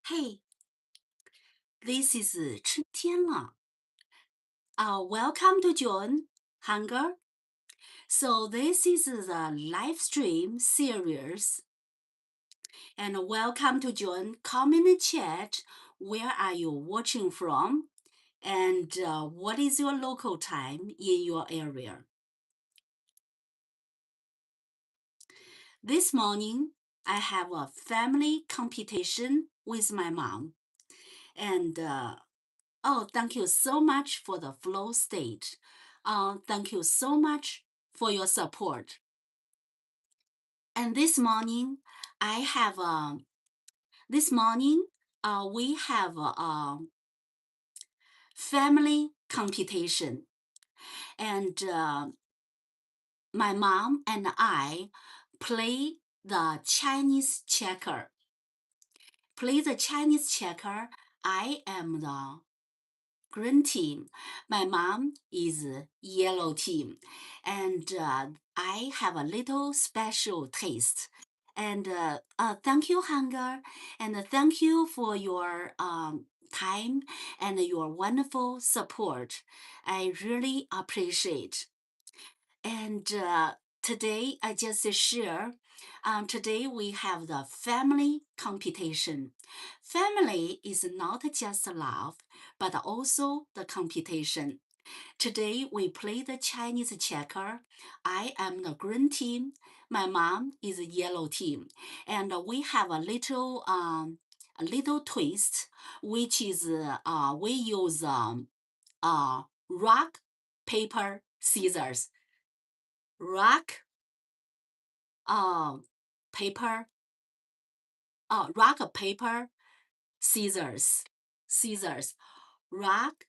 Hey, this is Chuntianle. Welcome to John Hunger. So this is the live stream series, and welcome to join comment chat. Where are you watching from, and what is your local time in your area? This morning, I have a family competition with my mom, and oh, thank you so much for the flow state. Thank you so much for your support. And this morning, I have this morning we have a family competition, and my mom and I play the Chinese checker. Play the Chinese checker. I am the green team. My mom is yellow team, and I have a little special taste. And thank you, Hunger, and thank you for your time and your wonderful support. I really appreciate. And today I just share. Today we have the family competition. Family is not just love, but also the competition. Today we play the Chinese checker. I am the green team. My mom is the yellow team, and we have a little twist, which is we use rock, paper, scissors. Rock, uh, paper, rock, paper, scissors, scissors, rock,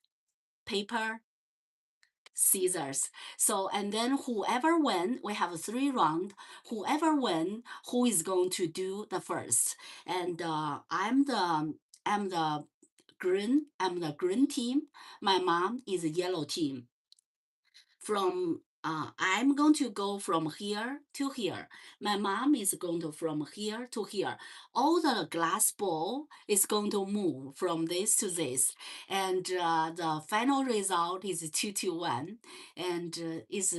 paper, scissors. So, and then whoever win, we have 3 rounds. Whoever win, who is going to do the first? And I'm the green team. My mom is the yellow team. I'm going to go from here to here. My mom is going to from here to here. All the glass ball is going to move from this to this, and the final result is 2-1, and it's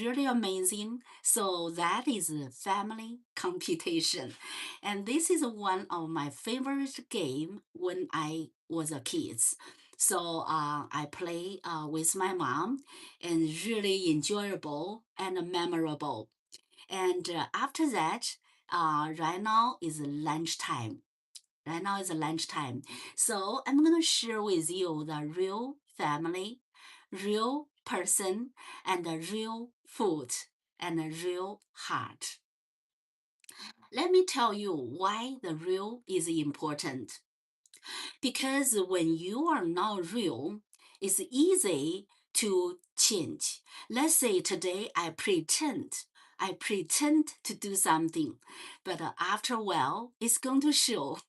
really amazing. So that is a family competition, and this is one of my favorite game when I was a kid. So I play with my mom, and really enjoyable and memorable. And after that, right now is lunchtime. Right now is lunchtime. So I'm going to share with you the real family, real person, and the real food, and the real heart. Let me tell you why the real is important. Because when you are not real, it's easy to change. Let's say today I pretend to do something, but after a while, it's going to show.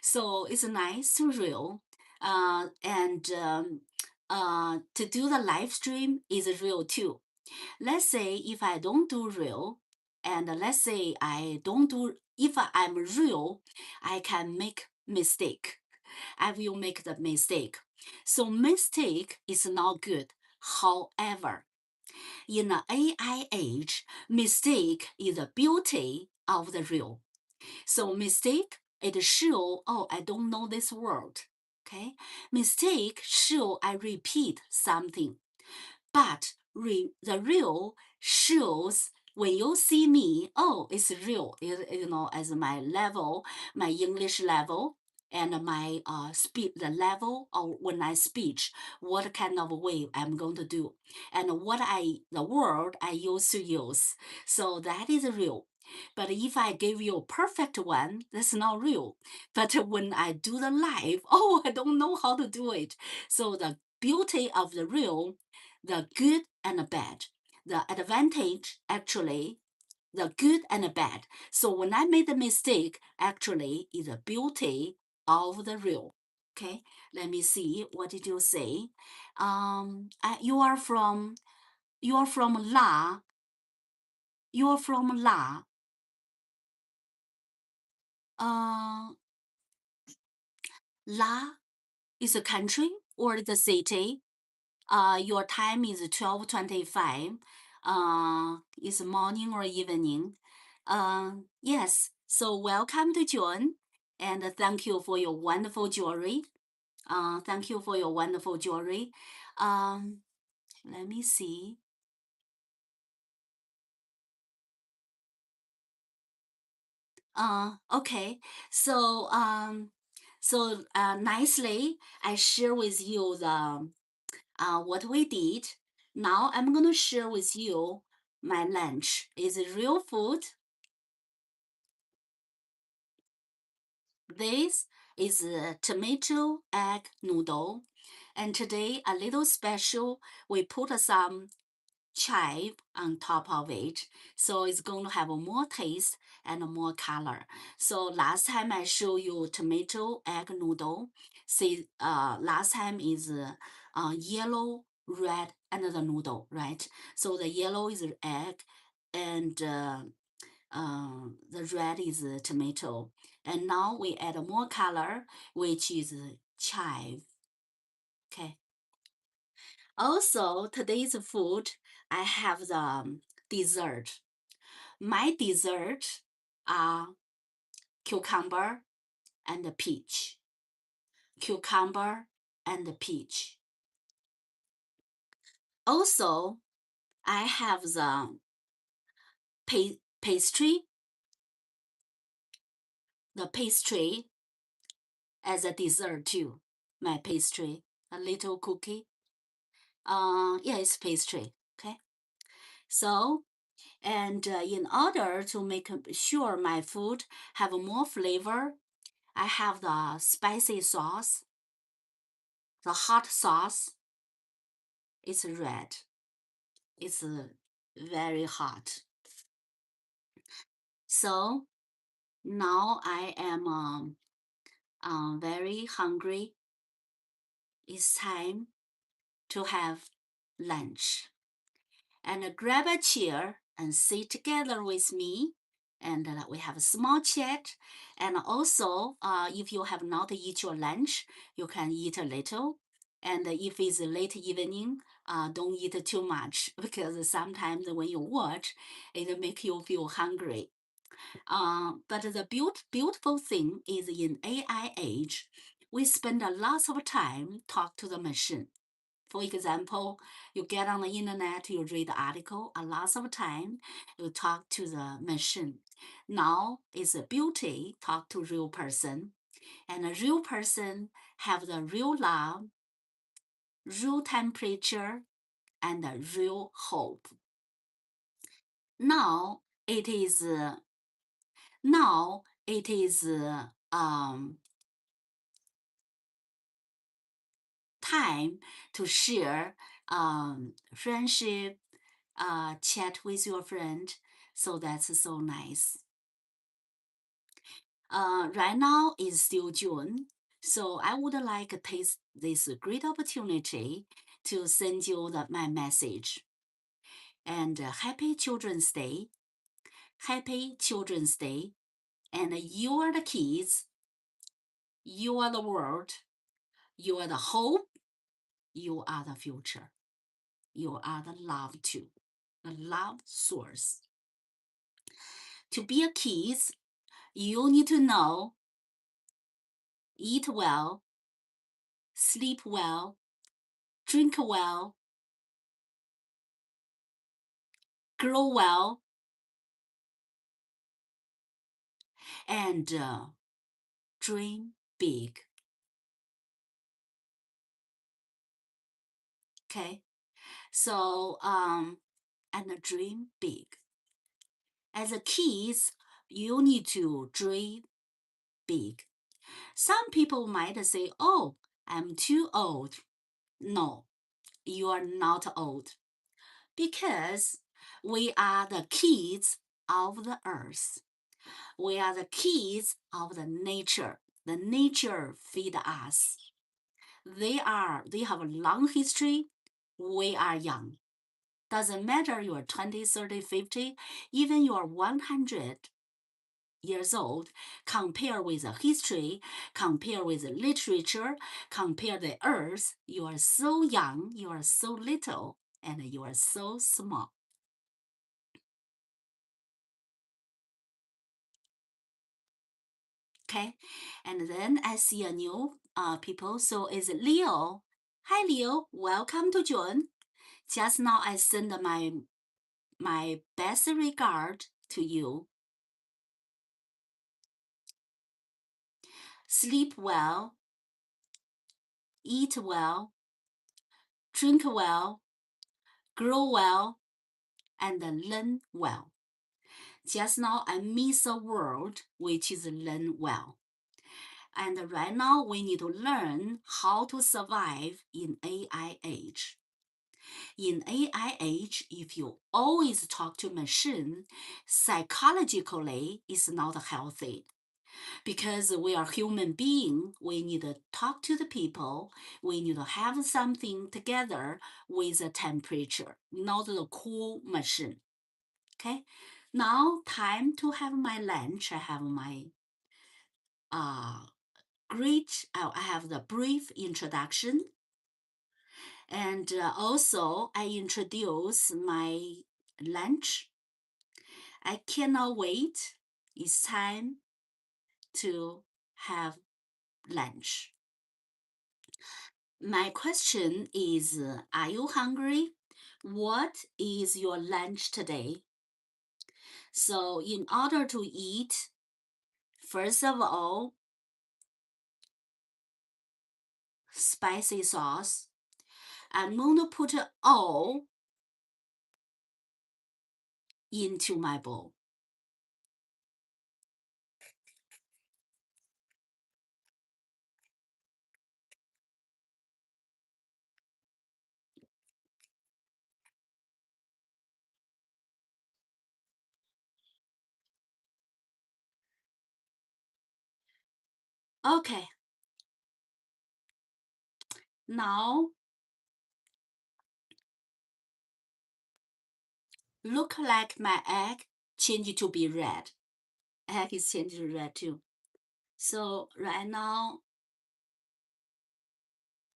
So it's nice to real. And to do the live stream is real too. Let's say if I don't do real, and let's say I don't do, if I'm real, I can make mistake. I will make the mistake. So mistake is not good. However, in the AI age, mistake is the beauty of the real. So mistake, it show, oh, I don't know this word. Okay, mistake show I repeat something, but the real shows when you see me, oh, it's real. As my level, my English level, and my speed, the level of when I speech, what kind of way I'm going to do, and the word I used to use. So that is real. But if I give you a perfect one, that's not real. But when I do the live, oh, I don't know how to do it. So the beauty of the real, the good and the bad, the advantage actually, the good and the bad. So when I made the mistake, actually is the beauty of the real. Okay, let me see. What did you say? You are from La. You are from La. La is a country or the city. Your time is 12:25. Is morning or evening? Yes. So welcome to John, and thank you for your wonderful jewelry. Thank you for your wonderful jewelry. Let me see. Okay. So nicely, I share with you the what we did. Now I'm gonna share with you my lunch. Is it real food? This is a tomato egg noodle, and today a little special. We put some chive on top of it, so it's going to have more taste and more color. So last time I show you tomato egg noodle. See, last time is yellow, red, and the noodle, right? So the yellow is egg, and the red is tomato. And now we add more color, which is chive. Okay. Also, today's food, I have the dessert. My dessert are cucumber and peach. Cucumber and peach. Also, I have the pastry, the pastry as a dessert too. My pastry, a little cookie. Yeah, it's pastry. Okay. So, and in order to make sure my food have more flavor, I have the spicy sauce, the hot sauce. It's red. It's very hot. So now I am very hungry. It's time to have lunch. And grab a chair and sit together with me. And we have a small chat. And also, if you have not eat your lunch, you can eat a little. And if it's late evening, don't eat too much because sometimes when you watch, it make you feel hungry. But the beautiful thing is in AI age, we spend a lot of time talk to the machine. For example, you get on the internet, you read the article, a lot of time you talk to the machine. Now it's a beauty, talk to real person. And a real person have the real love, real temperature, and a real hope. Now it is now it is time to share friendship, chat with your friend. So that's so nice. Right now is still June, so I would like to take this great opportunity to send you my message. And happy Children's Day, happy Children's Day. And you are the kids, you are the world, you are the hope, you are the future, you are the love too, the love source. To be a kid, you need to know, eat well, sleep well, drink well, grow well, and dream big. Okay, so and dream big. As a kids, you need to dream big. Some people might say, "Oh, I'm too old." No, you are not old because we are the kids of the earth. We are the kids of the nature. The nature feed us. They have a long history. We are young. Doesn't matter you're 20, 30, 50, even you're 100. years old, compare with history, compare with literature, compare the earth. You are so young, you are so little, and you are so small. Okay, and then I see a new people. So is Leo. Hi Leo, welcome to join. Just now I send my best regard to you. Sleep well, eat well, drink well, grow well, and learn well. Just now I miss a word which is learn well. And right now we need to learn how to survive in AI age. In AI age, if you always talk to machine, psychologically it's not healthy. Because we are human being, we need to talk to the people. We need to have something together with the temperature, not the cool machine. Okay, now time to have my lunch. I have my I have the brief introduction, and also I introduce my lunch. I cannot wait. It's time to have lunch. My question is, are you hungry? What is your lunch today? So in order to eat, first of all, spicy sauce. I'm going to put it all into my bowl. Okay. Now, look like my egg changed to be red. Egg is changed to red too. So right now,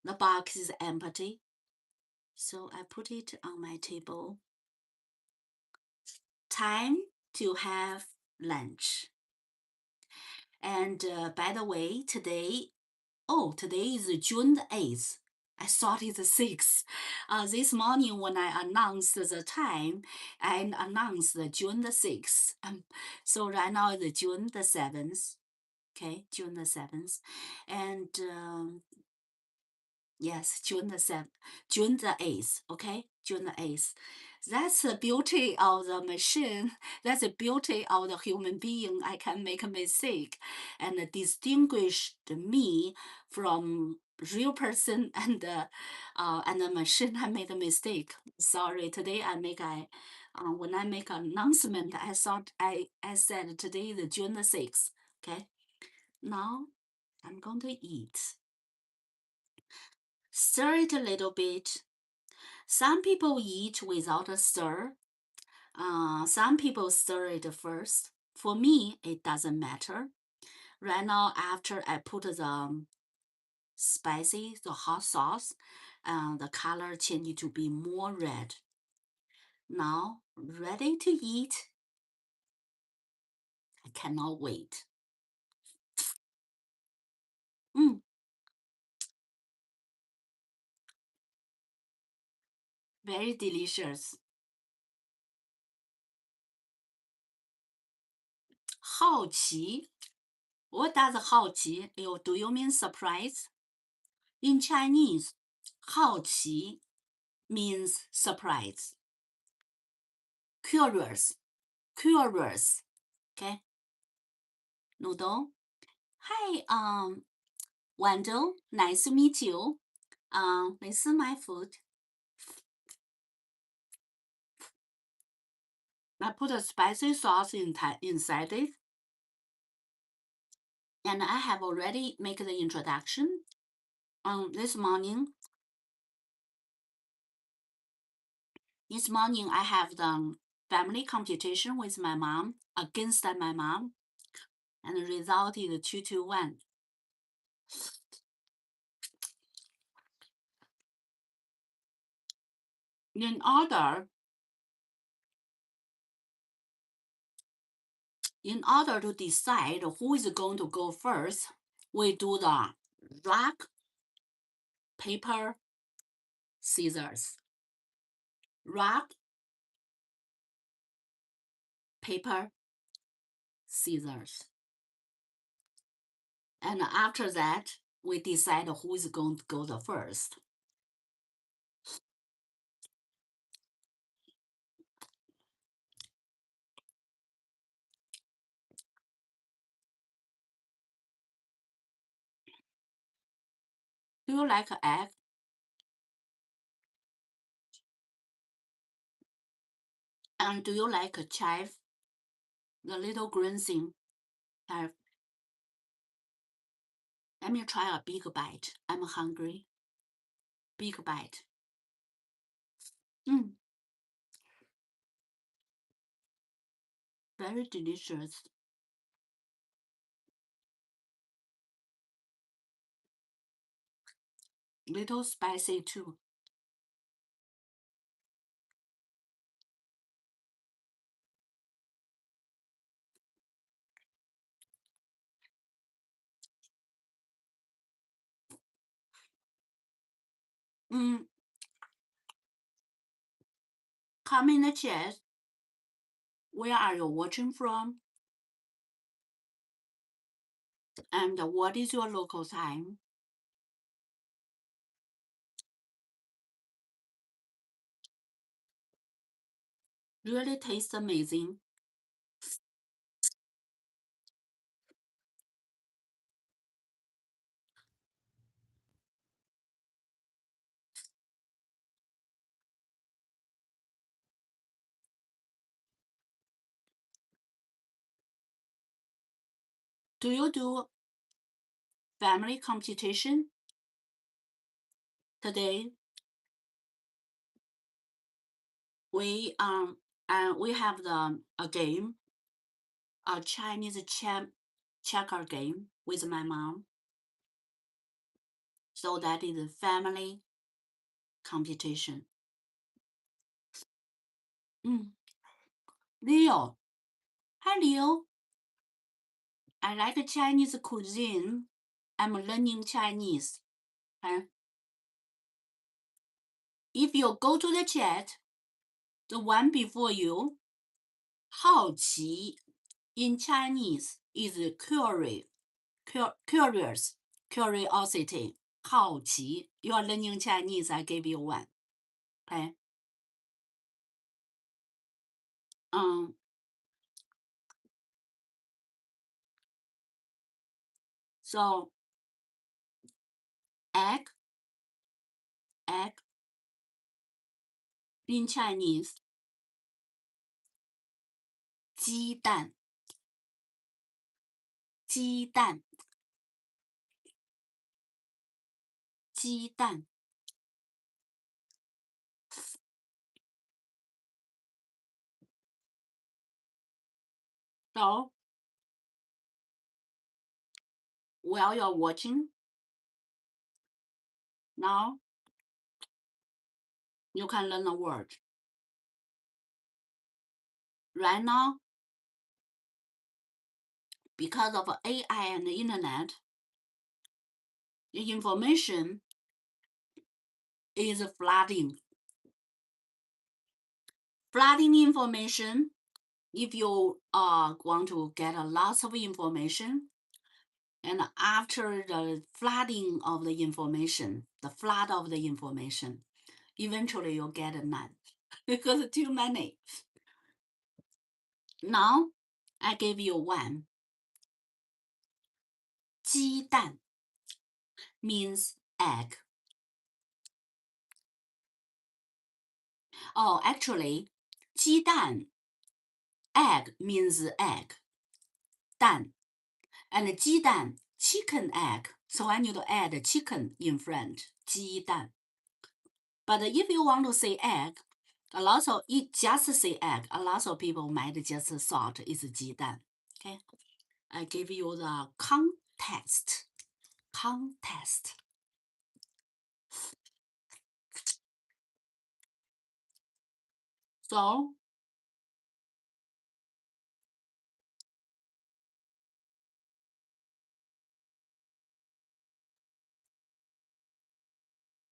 the box is empty. So I put it on my table. Time to have lunch. And by the way, today is June the 8th. I thought it's the 6th. This morning when I announced the time, I announced the June the 6th. So right now it's June the 7th. Okay, June the 7th. And yes, June the 7th, June the 8th, okay? June the 8th. That's the beauty of the machine. That's the beauty of the human being. I can make a mistake and distinguish me from real person and the machine. I made a mistake. Sorry, today when I make an announcement, I thought I said today is June the 6th, okay? Now I'm going to eat. Stir it a little bit. Some people eat without a stir. Some people stir it first. For me, it doesn't matter. Right now, after I put the the hot sauce, the color changed to be more red. Now, ready to eat. I cannot wait. Mm, very delicious. 好奇. What does 好奇? Do you mean surprise? In Chinese, 好奇 means surprise. Curious. Okay. Noodle. Hi, Wendell. Nice to meet you. This is my food. I put a spicy sauce inside it. And I have already made the introduction. This morning I have the family computation with my mom, against my mom. and the result is 221. In order to decide who is going to go first, we do the rock, paper, scissors. Rock, paper, scissors. And after that, we decide who is going to go the first. Do you like egg? And do you like a chive? The little green thing. Let me try a big bite. I'm hungry. Big bite. Very delicious. Little spicy too. Come in the chat. Where are you watching from? And what is your local time? Really tastes amazing. Do you do family competition? Today, we have a game, a Chinese checker game with my mom. So that is a family competition. Leo. Hi, Leo. I like Chinese cuisine. I'm learning Chinese. If you go to the chat, the one before you, 好奇 in Chinese is curious, curiosity. 好奇 You are learning Chinese, I gave you one. Okay. So egg in Chinese, 鸡蛋 So while you're watching, now you can learn a word. Right now, because of AI and the internet, the information is flooding. Flooding information, if you want to get a lot of information, and after the flooding of the information, eventually you'll get none because too many. Now, I gave you one. 鸡蛋 means egg. Oh, actually, 鸡蛋 egg means egg, 蛋, and 鸡蛋 chicken egg. So I need to add chicken in front, 鸡蛋. But if you want to say egg, just say egg. A lot of people might just thought it's 鸡蛋. Okay. I give you the context. So,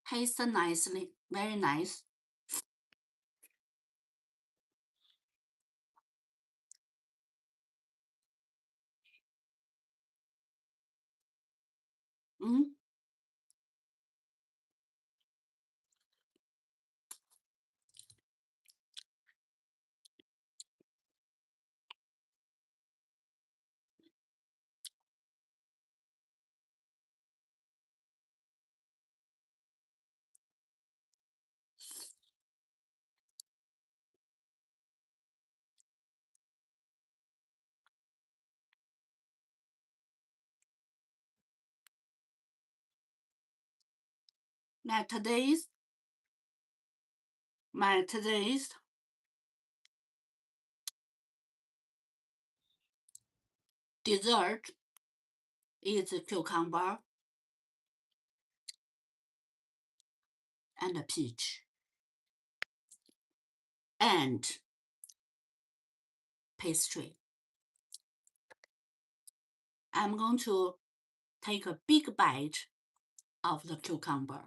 taste nicely, very nice. Mm. Now today's dessert is cucumber and a peach and pastry. I'm going to take a big bite of the cucumber.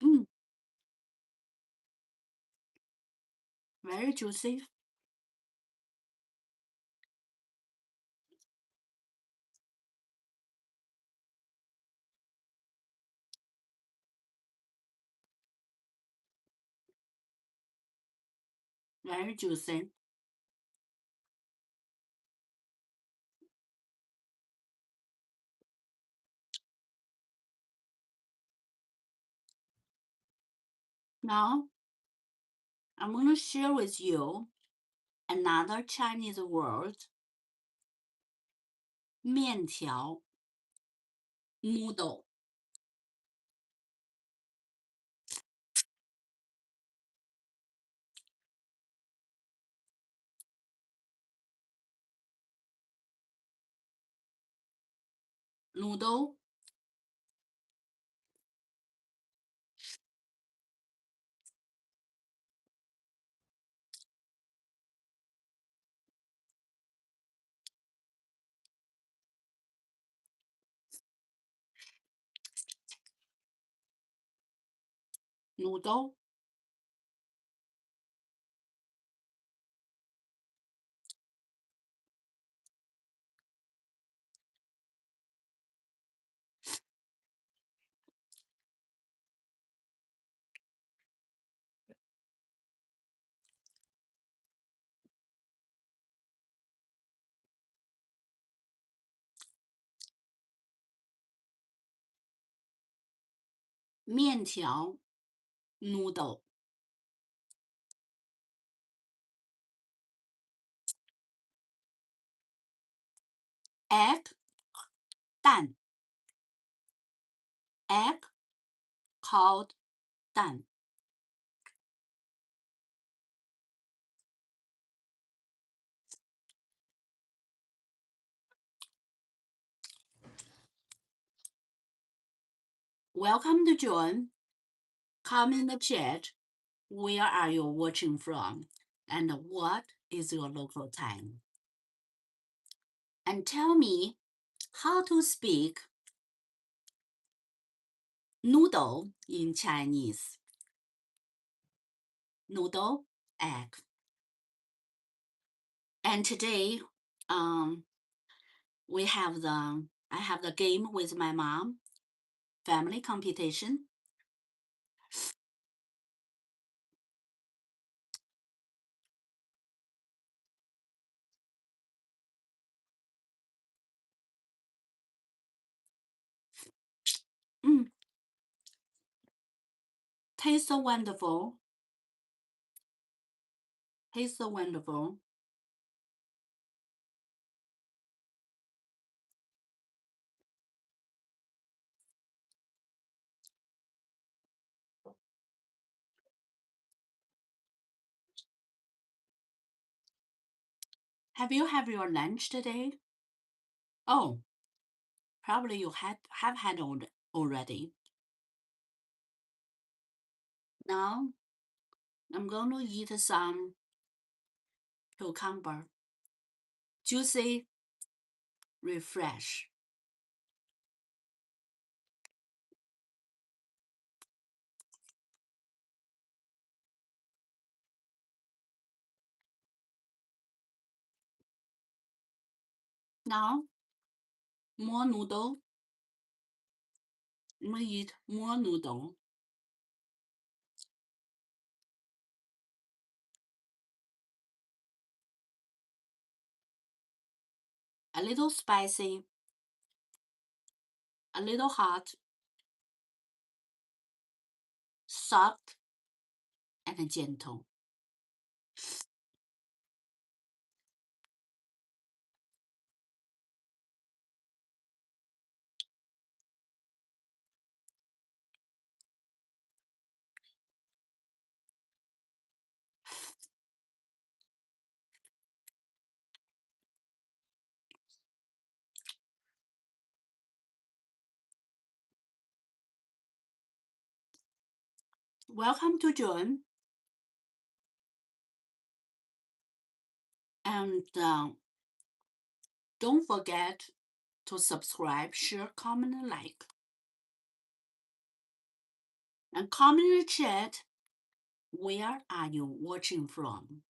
Mm, very juicy. Very juicy. Now, I'm going to share with you another Chinese word, 面条 noodle. Noodle, noodle, 面条 noodle. Egg, 蛋 egg called 蛋. Welcome to John. Come in the chat. Where are you watching from? And what is your local time? And tell me how to speak noodle in Chinese. Noodle, egg. And today, I have the game with my mom, family competition. Mm, tastes so wonderful. Tastes so wonderful. Have you had your lunch today? Oh, probably you have had already. Now I'm going to eat some cucumber. Juicy, refresh. Now, more noodle. I'm gonna eat more noodle. A little spicy, a little hot, soft, and gentle. Welcome to John. And don't forget to subscribe, share, comment, and like. And comment in the chat, where are you watching from?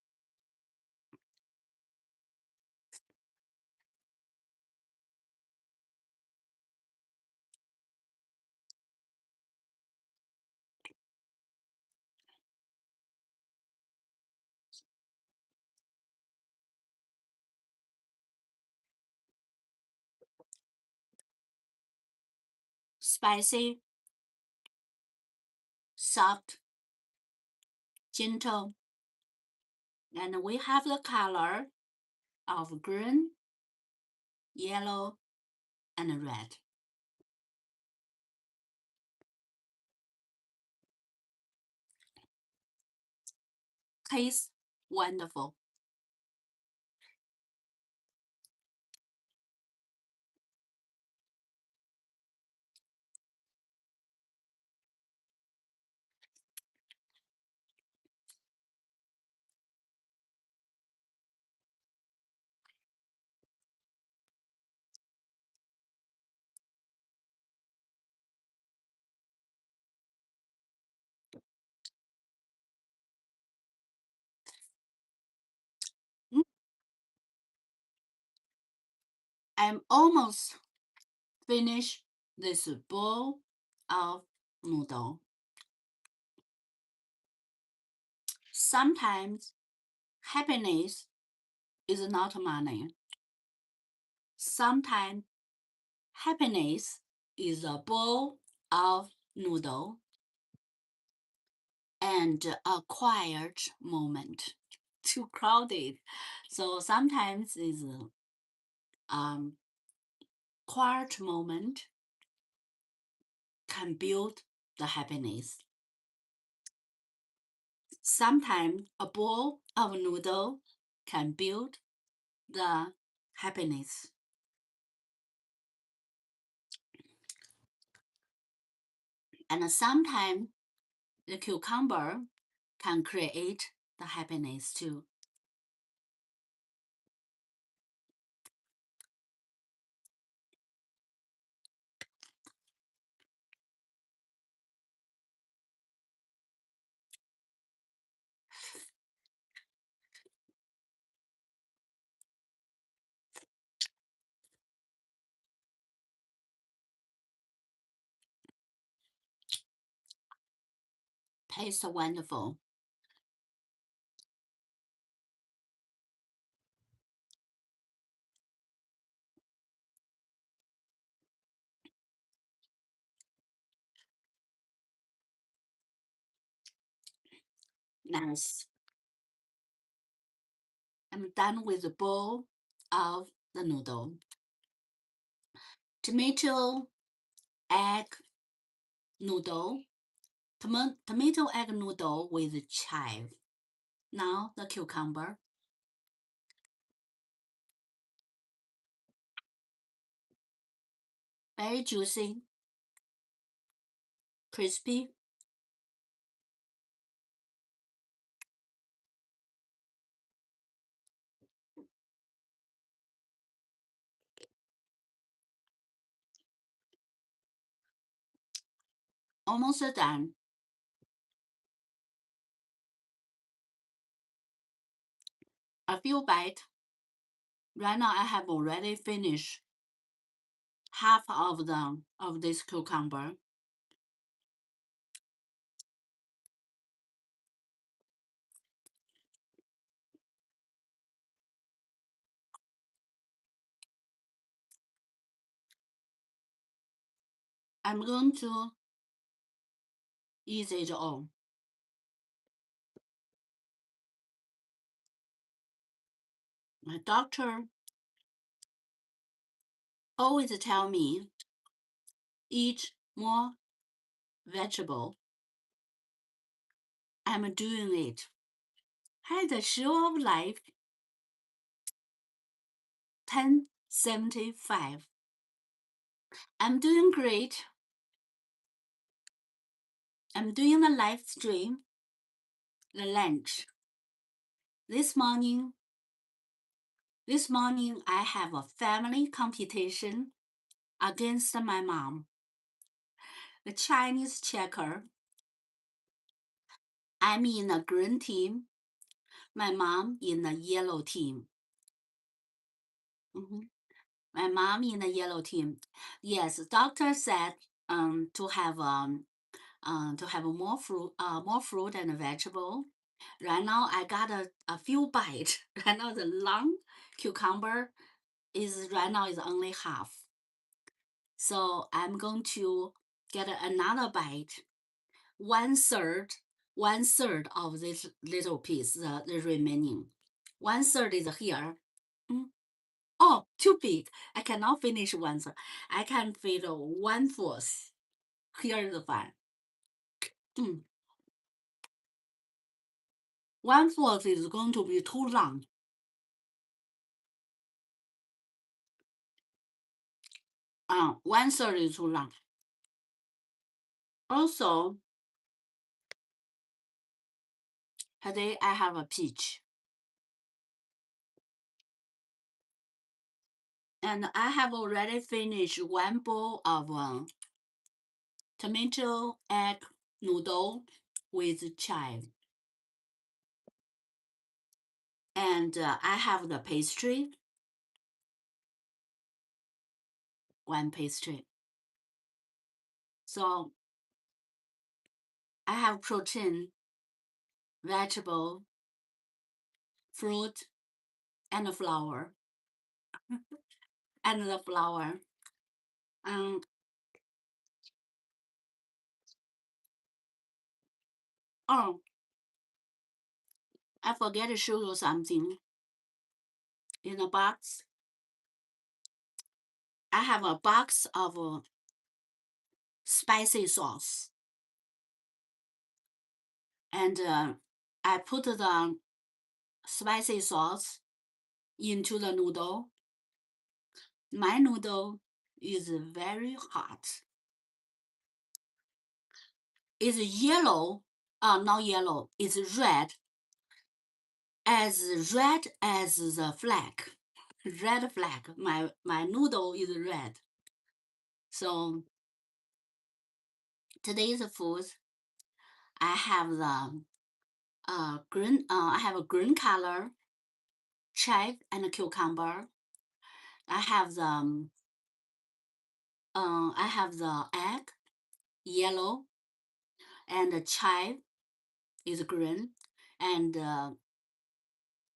Spicy, soft, gentle, and we have the color of green, yellow, and red. Tastes wonderful. Mm, I'm almost finished this bowl of noodle. Sometimes happiness is not money. Sometimes happiness is a bowl of noodle and a quiet moment. Too crowded. So sometimes is um quiet moment can build the happiness. Sometimes a bowl of noodle can build the happiness. And sometimes the cucumber can create the happiness too. Tastes wonderful. Nice. I'm done with the bowl of the noodle. Tomato, egg, noodle. Tomato egg noodle with chive. Now the cucumber. very juicy, crispy. Almost done. A few bites. Right now I have already finished half of this cucumber. I'm going to eat it all. My doctor always tell me eat more vegetable. I'm doing it. Had the show of life 1075. I'm doing great. I'm doing the live stream, the lunch. This morning I have a family competition against my mom. The Chinese checker. I'm in the green team. My mom in the yellow team. My mom in the yellow team. Yes, doctor said to have more fruit and vegetable. Right now I got a few bites. Right now the long cucumber is only half. So I'm going to get another bite. One third of this little piece, the remaining. One third is here. Oh, too big. I cannot finish one third. I can fit 1/4. Here is the fine. 1/4 is going to be too long. 1/3 is too long. Also, today I have a peach. And I have already finished one bowl of tomato egg noodle with chive. And I have the pastry, one pastry. So I have protein, vegetable, fruit, and flour. And the flour. Oh, I forget to show you something. In a box, I have a box of spicy sauce. And I put the spicy sauce into the noodle. My noodle is very hot. It's yellow, not yellow, it's red as the flag. Red flag. My noodle is red. So today's food, I have the green. I have a green color, chive and cucumber. I have the egg, yellow, and the chive is green, and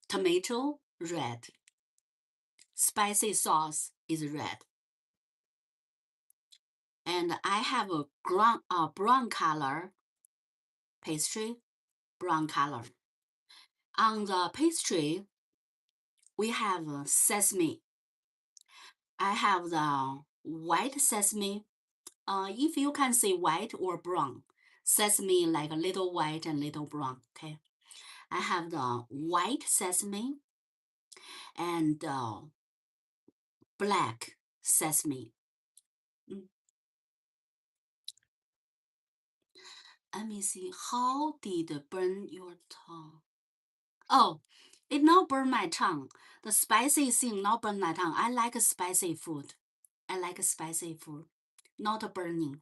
tomato red. Spicy sauce is red. And I have a brown color pastry, brown color. On the pastry, we have sesame. I have the white sesame. If you can say white or brown, sesame like a little white and little brown. Okay, I have the white sesame and black sesame. Let me see. How did it burn your tongue? Oh, it not burn my tongue. The spicy thing not burn my tongue. I like spicy food. I like spicy food, not burning.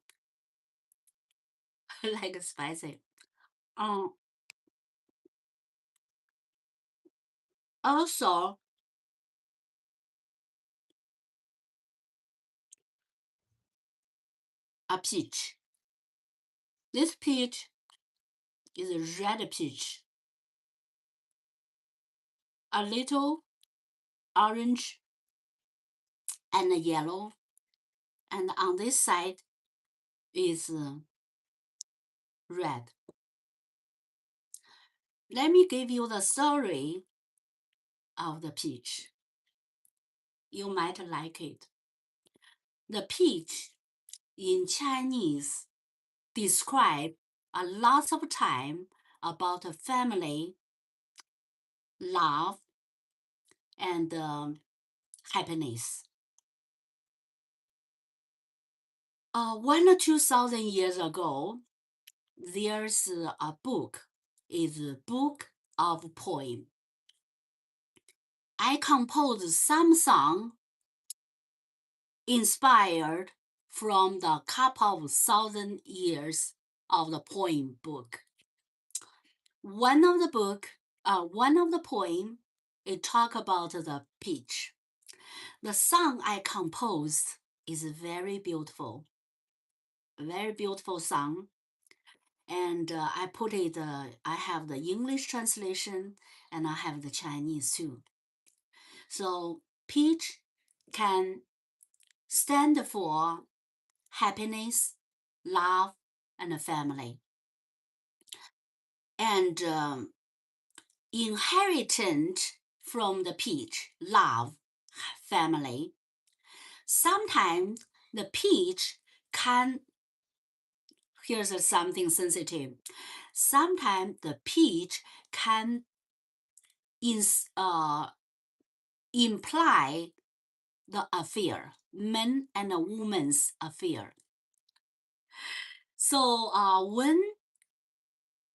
I like spicy. Um. Also, a peach. This peach is a red peach. A little orange and yellow, and on this side is red. Let me give you the story of the peach. You might like it. The peach in Chinese describe a lot of time about a family, love, and happiness. 1 or 2,000 years ago, there's a book. It's a book of poem. I composed some song inspired from the couple of thousand years of the poem book. One of the poem, it talk about the peach. The song I composed is very beautiful song, and I put it. I have the English translation and I have the Chinese too. So peach can stand for happiness, love, and family. And inherited from the peach, love, family. Sometimes the peach can, here's something sensitive. Sometimes the peach can imply the affair, man and a woman's affair. So when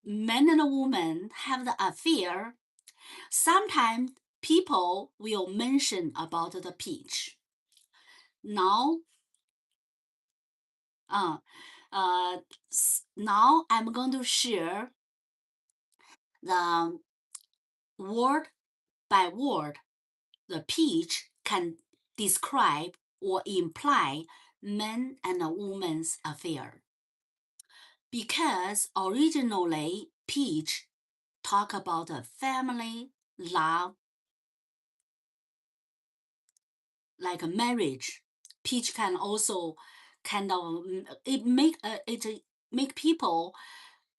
man and a woman have the affair, sometimes people will mention about the peach. Now, now I'm going to share the word by word. The peach can describe or imply man and a woman's affair. Because originally peach talk about a family, love, like a marriage. Peach can also kind of it make people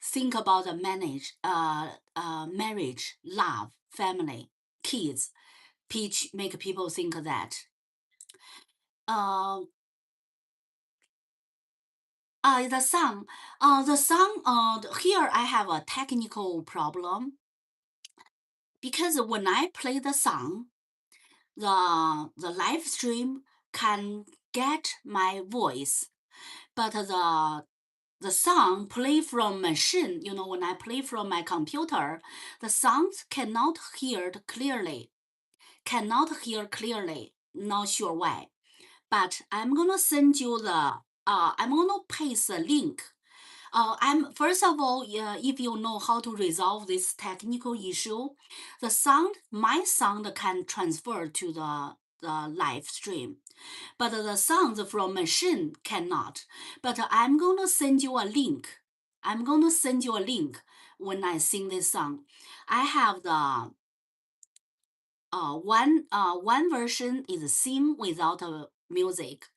think about a marriage, love, family, kids. Peach make people think that. The song. Here I have a technical problem because when I play the song, the live stream can get my voice, but the song play from machine, when I play from my computer, the sounds cannot hear clearly. Not sure why. But I'm gonna send you I'm gonna paste a link. First of all, if you know how to resolve this technical issue, my sound can transfer to the live stream, but the sounds from machine cannot. But I'm gonna send you a link. When I sing this song. I have the one version is sing without music.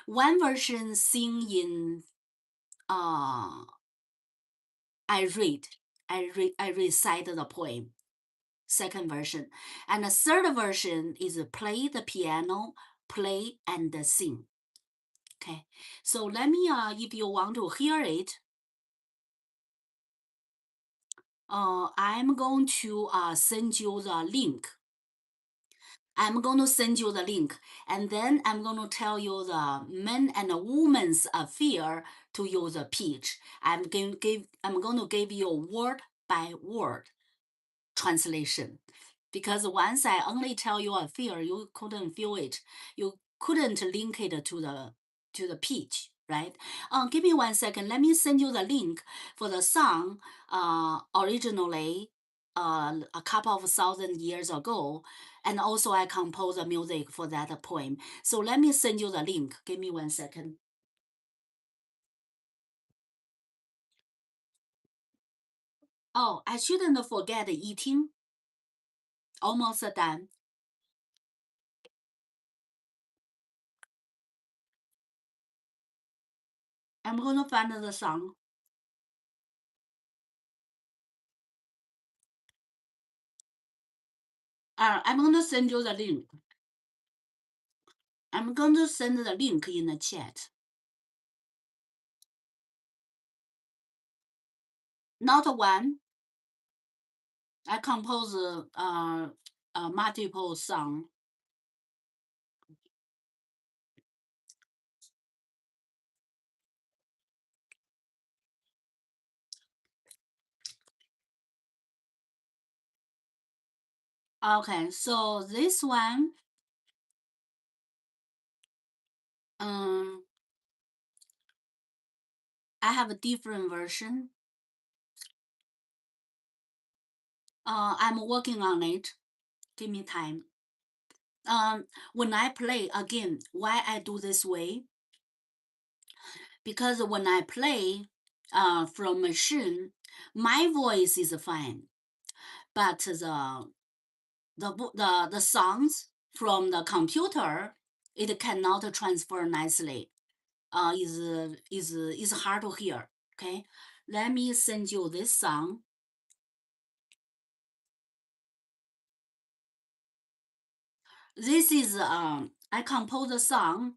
One version sing in I recite the poem. Second version. And the third version is play the piano, play and sing. Okay, so let me, if you want to hear it, I'm going to send you the link. I'm going to send you the link, and then I'm going to tell you the men and women's affair to use the pitch. I'm going to give you word by word translation, because once I only tell you affair, you couldn't feel it. You couldn't link it to the pitch, right? Give me 1 second. Let me send you the link for the song. Originally, a couple of thousand years ago, and also I composed the music for that poem. So let me send you the link. Give me 1 second. Oh, I shouldn't forget eating. Almost done. I'm gonna find the song. I'm gonna send you the link. I'm going to send the link in the chat. Not one. I compose multiple song. Okay, so this one, I have a different version. I'm working on it. Give me time. When I play again, why I do this way? Because when I play from machine, my voice is fine, but the sounds from the computer, it cannot transfer nicely. Is hard to hear. Okay, let me send you this song. This is I composed a song.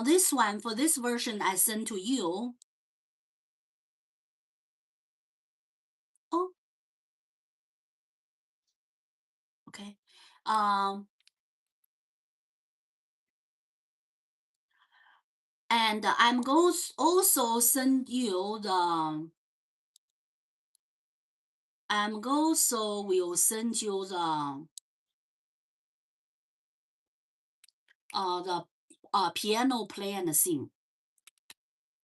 This one, for this version I sent to you. Oh, okay. Um, and I'm going to also send you the. I'm also will send you the piano play and sing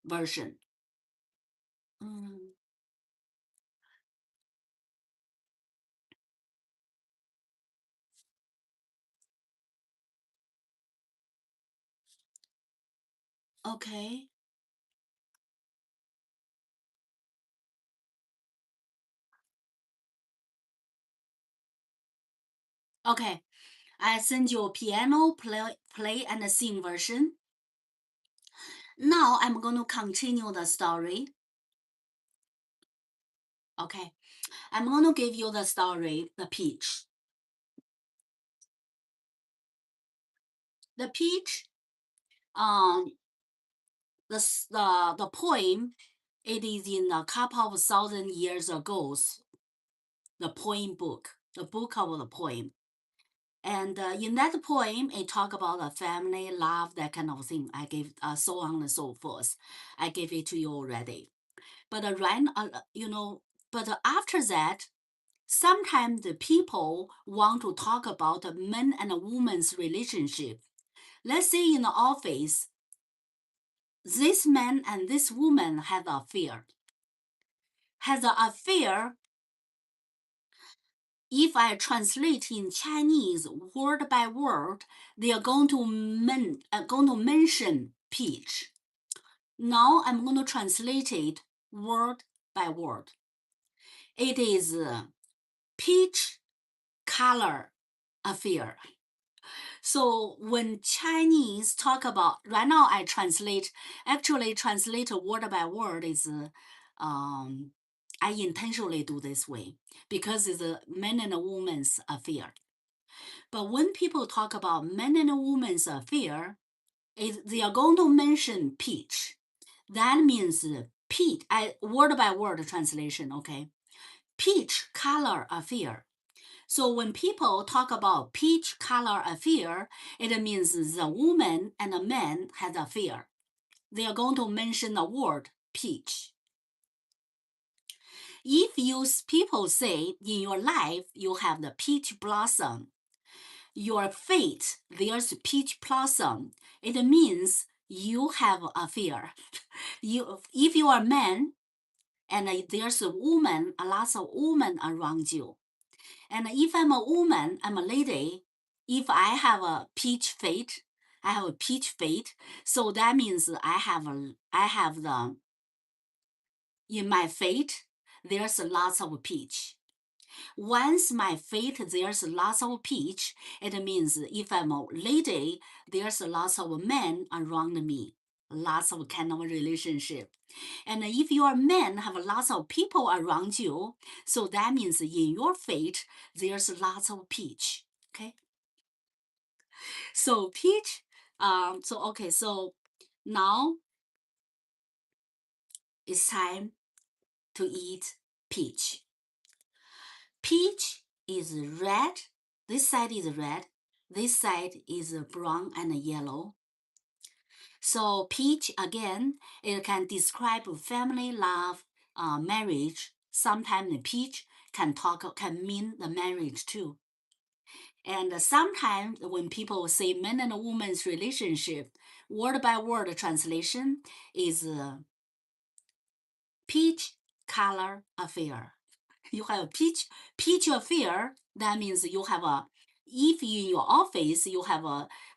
version. Mm, okay. Okay, I send you a piano play and sing version. Now I'm going to continue the story. Okay, I'm going to give you the story, the pitch. The pitch, um, the poem, it is in a couple of thousand years ago, the poem book, the book of the poem. And in that poem, it talk about a family, love, that kind of thing. I gave so on and so forth. I gave it to you already. But but after that, sometimes the people want to talk about a man and a woman's relationship. Let's say in the office, this man and this woman have an affair. Has an affair. If I translate in Chinese word by word, they are going to mention peach. Now I'm going to translate it word by word. It is peach color affair. So when Chinese talk about, right now I actually translate word by word is, I intentionally do this way because it's a man and a woman's affair. But when people talk about man and a woman's affair, they are going to mention peach. That means peach, word by word translation, okay? Peach color affair. So when people talk about peach color affair, it means the woman and the man had an affair. They are going to mention the word peach. If people say in your life you have the peach blossom, your fate, there's peach blossom, it means you have an affair. If you are a man and there's a woman, a lot of women around you, and if I'm a woman, I'm a lady, if I have a peach fate, I have a peach fate, so that means I have the, in my fate, there's lots of peach. Once my fate, there's lots of peach, it means if I'm a lady, there's lots of men around me, lots of kind of relationship. And if you are men, have lots of people around you, so that means in your fate, there's lots of peach, okay? So peach, so now it's time to eat peach. Peach is red. This side is red. This side is brown and yellow. So peach, again, it can describe family, love, marriage. Sometimes the peach can mean the marriage too. And sometimes when people say men and women's relationship, word by word translation is peach color affair. You have a peach affair. That means you have a, if in your office you have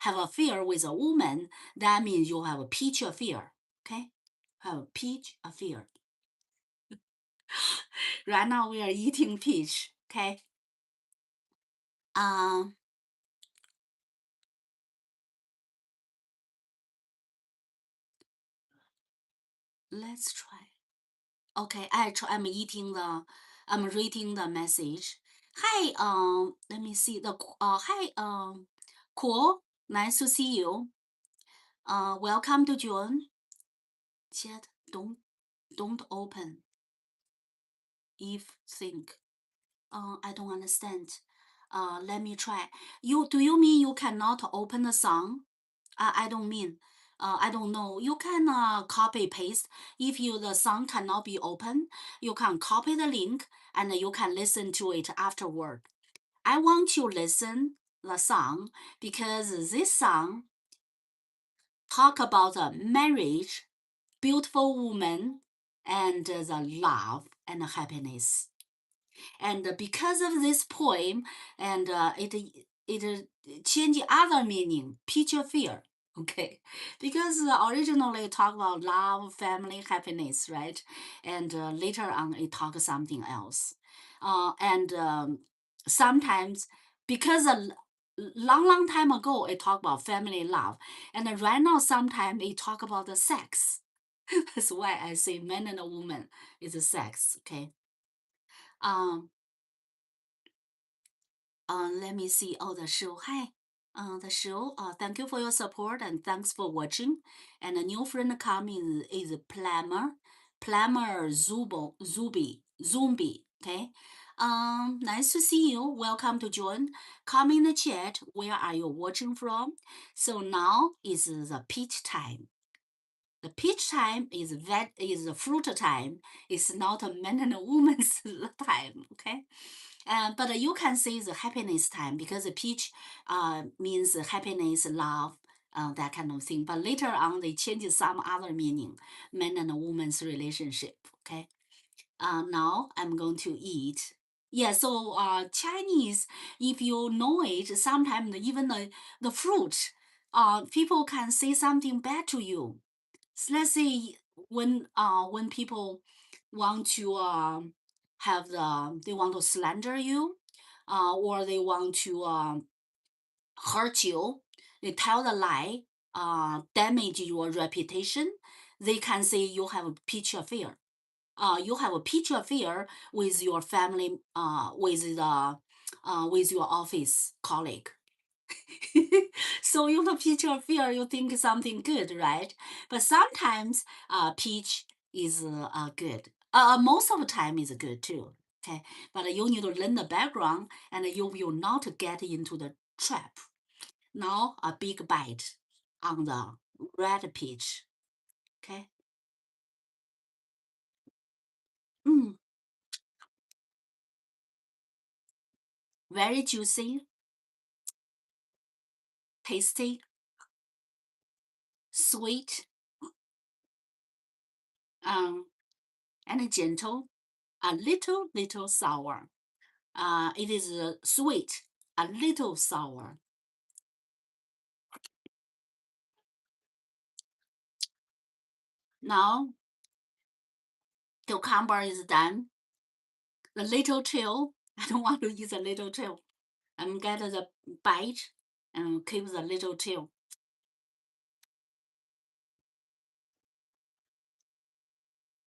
affair with a woman, that means you have a peach affair. Okay, have a peach affair. Right now we are eating peach. Okay. Let's try. Okay, I'm reading the message. Hi, let me see hi, cool, nice to see you. Welcome to John. Chat, don't open. If think. I don't understand. Let me try. Do you mean you cannot open the song? I don't mean. I don't know. You can copy paste. If the song cannot be open, you can copy the link and you can listen to it afterward. I want to listen the song because this song talk about the marriage, beautiful woman, and the love and happiness. And because of this poem, and it changed other meaning, picture fear. Okay, because originally it talk about love, family, happiness, right? And later on it talk something else. And sometimes because a long time ago it talk about family love, and right now sometimes it talk about the sex. That's why I say man and a woman is a sex. Okay. Um, let me see. Oh, the show. Hi. The show. Thank you for your support and thanks for watching. And a new friend coming is Plumber Zombie. Okay. Nice to see you. Welcome to join. Come in the chat. Where are you watching from? So now is the peach time. The peach time is the fruit time. It's not a man and a woman's time. Okay. But you can say the happiness time because the peach means happiness, love, that kind of thing. But later on, they change some other meaning, man and a woman's relationship. Okay. Now I'm going to eat. Yeah, so Chinese, if you know it, sometimes even the fruit, people can say something bad to you. So let's say when people want to they want to slander you, or they want to hurt you, they tell the lie, damage your reputation. They can say you have a peach affair. You have a peach affair with your family, with your office colleague. So you know peach affair, you think something good, right? But sometimes peach is good. Most of the time is good too. Okay, but you need to learn the background and you will not get into the trap. Now a big bite on the red peach. Okay. Mm, very juicy, tasty, sweet, and gentle, a little sour. It is sweet, a little sour. Now, cucumber is done. The little tail, I don't want to eat the little tail. I'm get the bite and keep the little tail.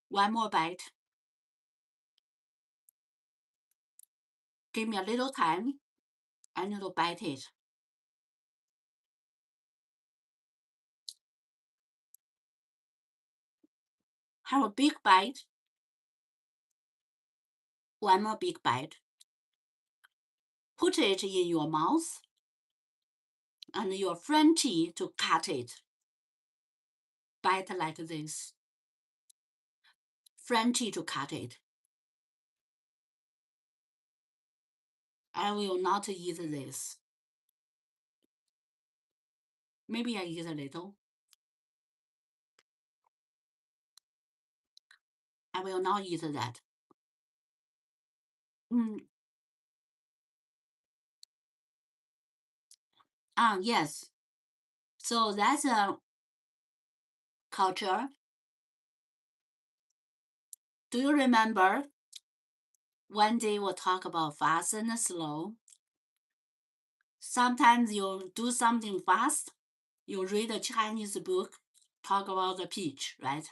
One more bite. Give me a little time. I need to bite it. Have a big bite. One more big bite. Put it in your mouth and your Frenchie to cut it. Bite like this. Frenchie to cut it. I will not eat this. Maybe I eat a little. I will not eat that. Mm. Yes. So that's a culture. Do you remember one day we'll talk about fast and slow? Sometimes you do something fast, you read a Chinese book, talk about the peach, right?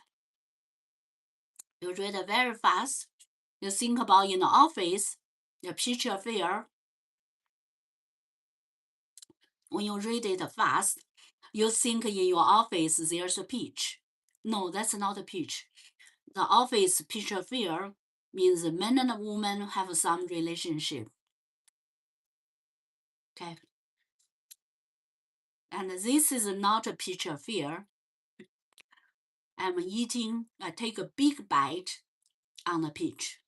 You read it very fast. You think about in the office, the peach affair. When you read it fast, you think in your office there's a peach. No, that's not a peach. The office peach affair means the man and the woman have some relationship. Okay. And this is not a peach affair. I take a big bite on the peach.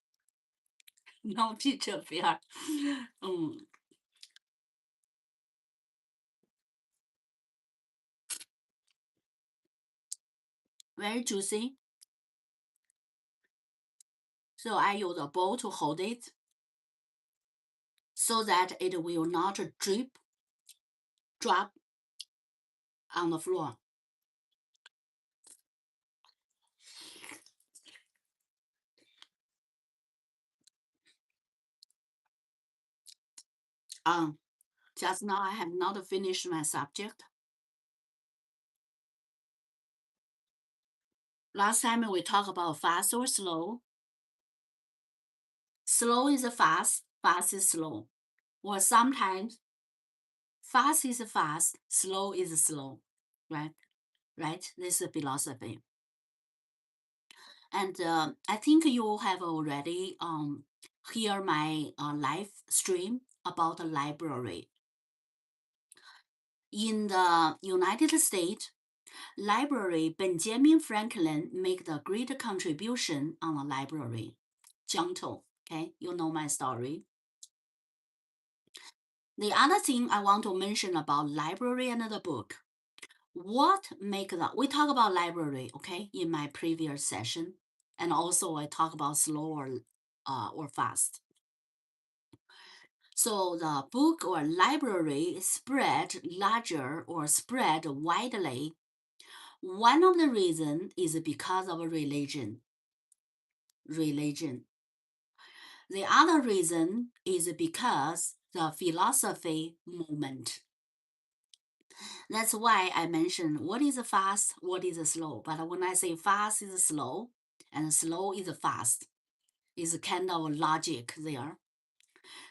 No peach affair. Very juicy. So I use a bowl to hold it so that it will not drop on the floor. Just now I have not finished my subject. Last time we talked about fast or slow. Slow is fast, fast is slow. Or sometimes fast is fast, slow is slow, right? Right? This is philosophy. And I think you have already hear my live stream about the library. In the United States, library Benjamin Franklin made a great contribution on the library. Gentle, okay? You know my story. The other thing I want to mention about library and the book. What make the, we talk about library, okay, in my previous session. And also I talk about slow or fast. So the book or library spread larger or spread widely. One of the reasons is because of religion. The other reason is because the philosophy movement. That's why I mentioned what is fast, what is slow. But when I say fast is slow and slow is fast, is kind of logic there.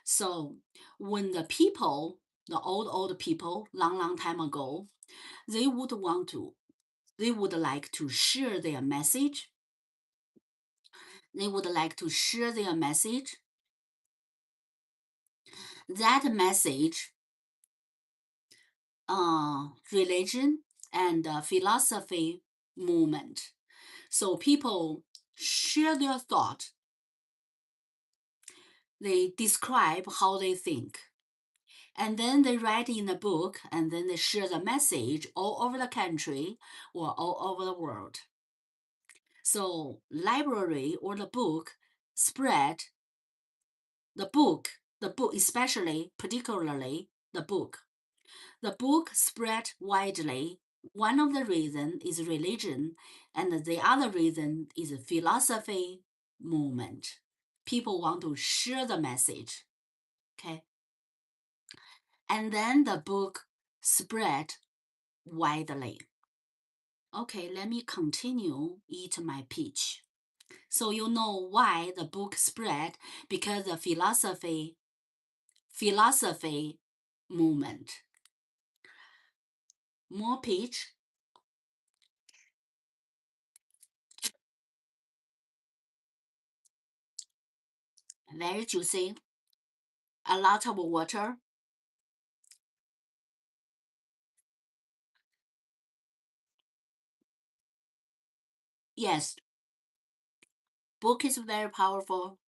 So when the people, the old people, long time ago, they would like to share their message. They would like to share their message that message, religion and philosophy movement. So people share their thought. They describe how they think. And then they write in a book, and then they share the message all over the country or all over the world. So library or the book spread the book, especially, particularly the book. The book spread widely. One of the reasons is religion, and the other reason is philosophy movement. People want to share the message, okay? And then the book spread widely. Okay, let me continue eat my peach. So you know why the book spread, because the philosophy movement. More peach. Very juicy. A lot of water. Yes, book is very powerful.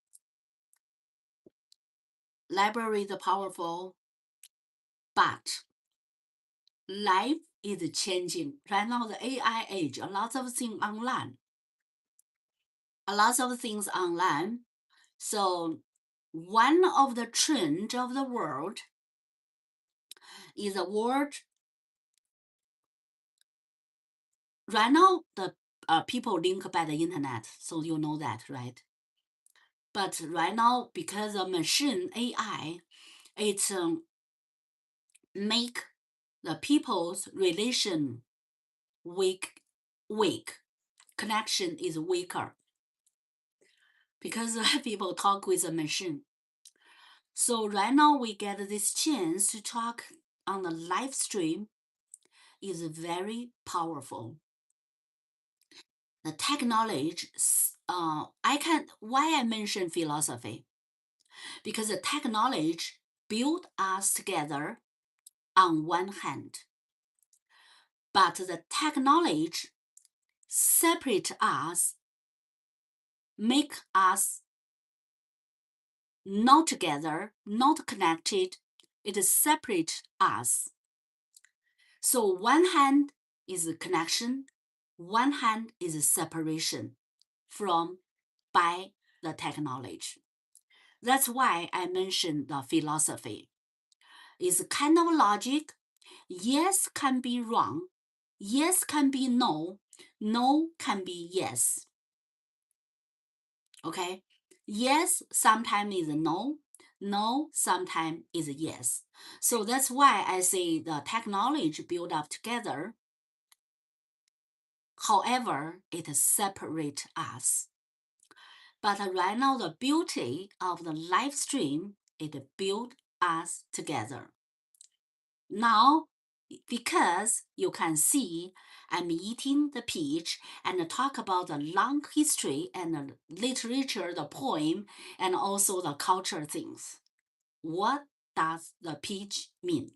Library is powerful. But life is changing. Right now, the AI age, a lot of things online. A lot of things online. So one of the trend of the world is a word. Right now, the people link by the internet, so you know that, right? But right now, because of machine AI, it make the people's relation weak. Connection is weaker because people talk with a machine. So right now we get this chance to talk on the live stream is very powerful. The technology, why I mention philosophy? Because the technology built us together on one hand, but the technology separate us, make us not together, not connected. It separate us. So one hand is a connection, one hand is a separation from by the technology. That's why I mentioned the philosophy. It's kind of logic. Yes can be wrong. Yes can be no. No can be yes. Okay? Yes sometimes is no. No sometimes is yes. So that's why I say the technology built up together. However, it separates us. But right now, the beauty of the live stream, it built us together. Now, because you can see I'm eating the peach and talk about the long history and the literature, the poem, and also the culture things. What does the peach mean?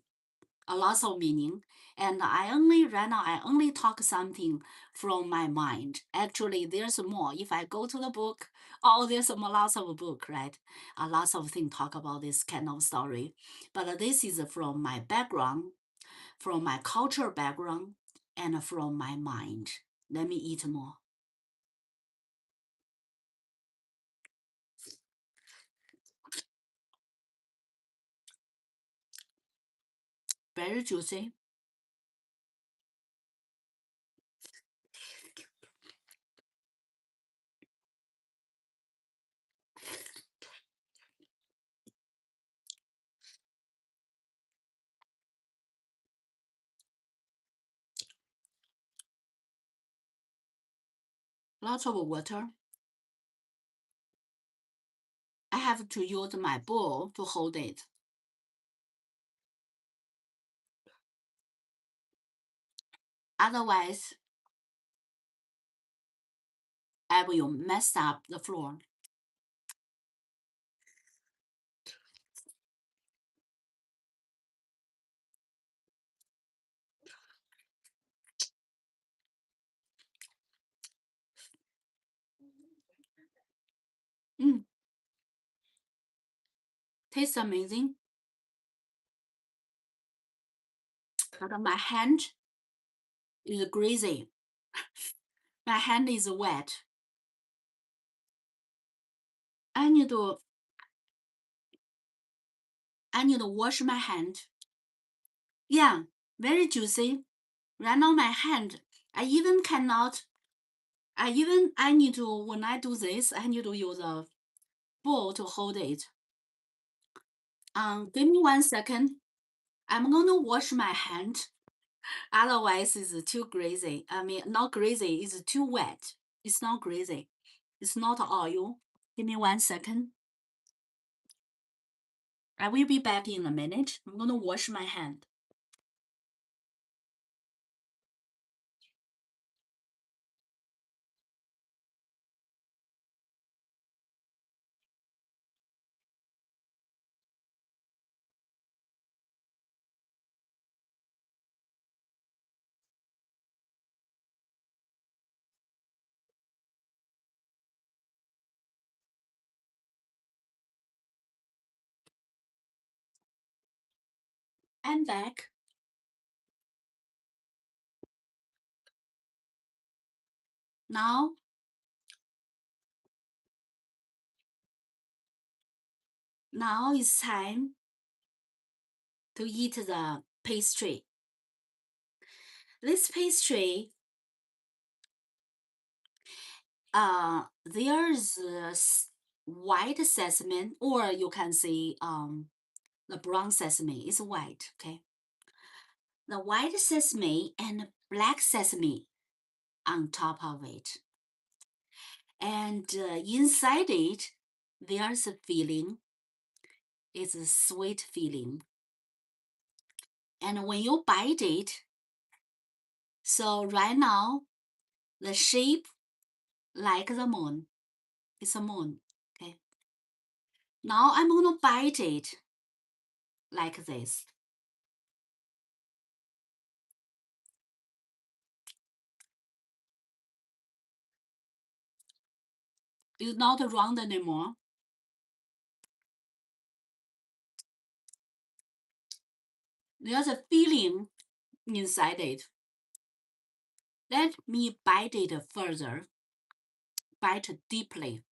A lot of meaning. And right now I only talk something from my mind. Actually, there's more. If I go to the book, oh, there's lots of book, right? A lot of things talk about this kind of story. But this is from my background, from my cultural background, and from my mind. Let me eat more. Very juicy. Lots of water. I have to use my bowl to hold it. Otherwise, I will mess up the floor. Mm, tastes amazing. But my hand is greasy. My hand is wet. I need to wash my hand. Yeah, very juicy. Right now my hand, I even cannot. I need to when I do this, I need to use a bowl to hold it. Give me 1 second. I'm gonna wash my hand. Otherwise, it's too greasy. I mean, not greasy. It's too wet. It's not greasy. It's not oil. Give me 1 second. I will be back in a minute. I'm gonna wash my hand. I'm back. Now, now it's time to eat the pastry. This pastry, there's white sesame, or you can say the brown sesame is white. Okay, the white sesame and black sesame on top of it, and inside it, there's a filling. It's a sweet filling, and when you bite it, so right now the shape like the moon. It's a moon. Okay. Now I'm gonna bite it like this. It's not round anymore. There's a filling inside it. Let me bite it further. Bite deeply.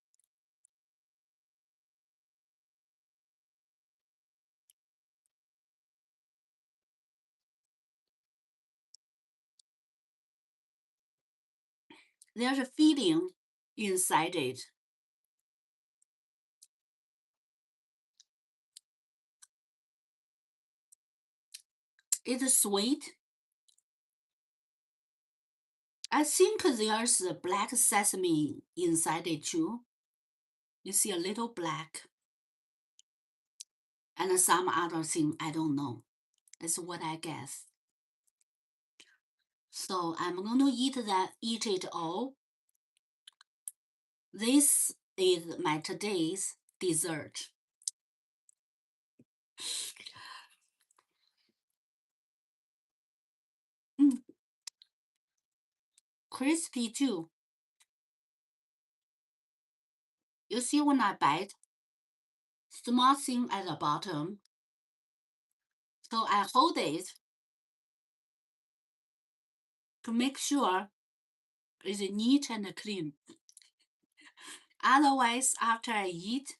There's a filling inside it. It's sweet. I think there's a black sesame inside it too. You see a little black. And some other thing I don't know. That's what I guess. So I'm going to eat it all. This is my today's dessert. Mm, crispy too. You see when I bite, small thing at the bottom. So I hold it to make sure it's neat and clean. Otherwise, after I eat,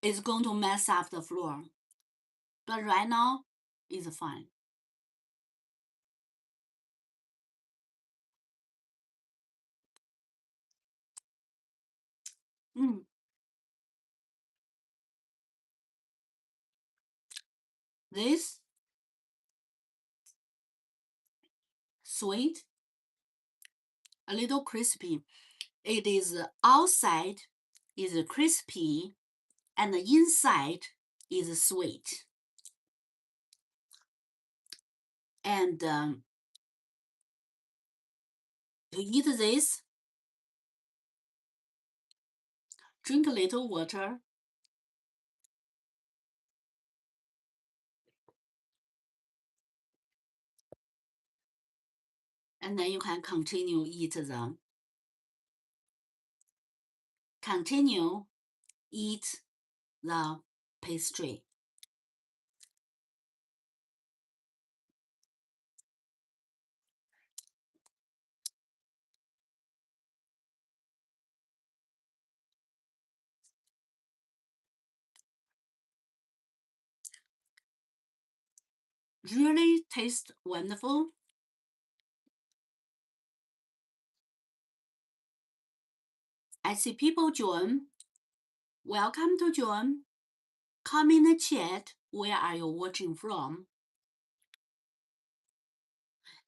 it's going to mess up the floor. But right now, it's fine. Mm, this sweet, a little crispy. It is outside is crispy and the inside is sweet. And to eat this, drink a little water, and then you can continue eat them. continue eat the pastry. Really tastes wonderful. I see people join. Welcome to join. Come in the chat. Where are you watching from?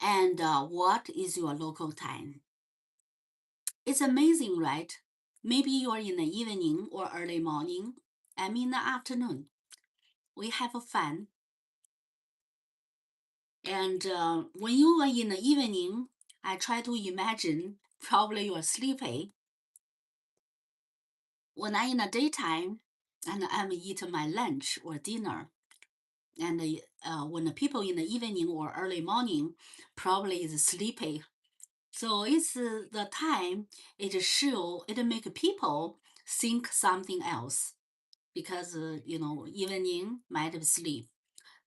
And what is your local time? It's amazing, right? Maybe you're in the evening or early morning. I'm in the afternoon. We have fun. And when you are in the evening, I try to imagine probably you're sleepy. When I'm in the daytime and I'm eating my lunch or dinner, and when the people in the evening or early morning probably is sleepy. So it's the time it make people think something else because evening might be sleep,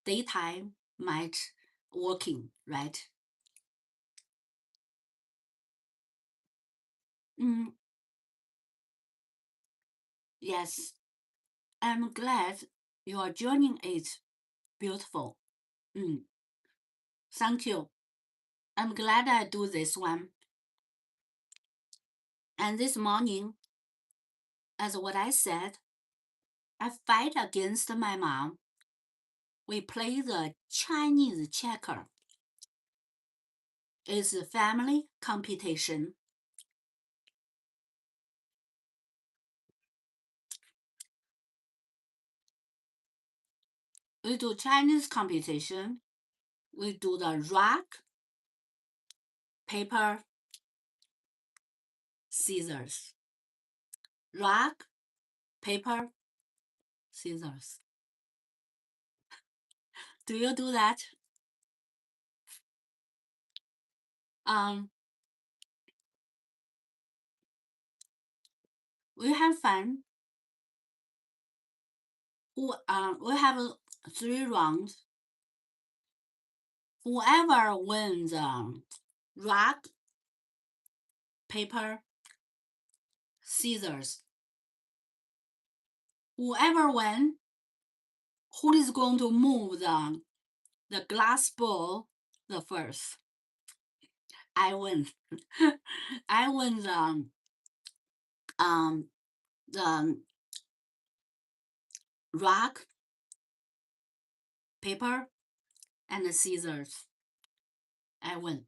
daytime might working, right? Mm, yes, I'm glad you are joining it. Beautiful. Mm, thank you. I'm glad I do this one. And this morning, as what I said, I fight against my mom. We play the Chinese checker. It's a family competition. We do Chinese competition. We do the rock, paper, scissors. Rock, paper, scissors. Do you do that? Um, we have fun. We have 3 rounds. Whoever wins rock, paper, scissors. Whoever wins, who is going to move the glass ball the first? I win. I win the rock, paper, and the scissors. I win.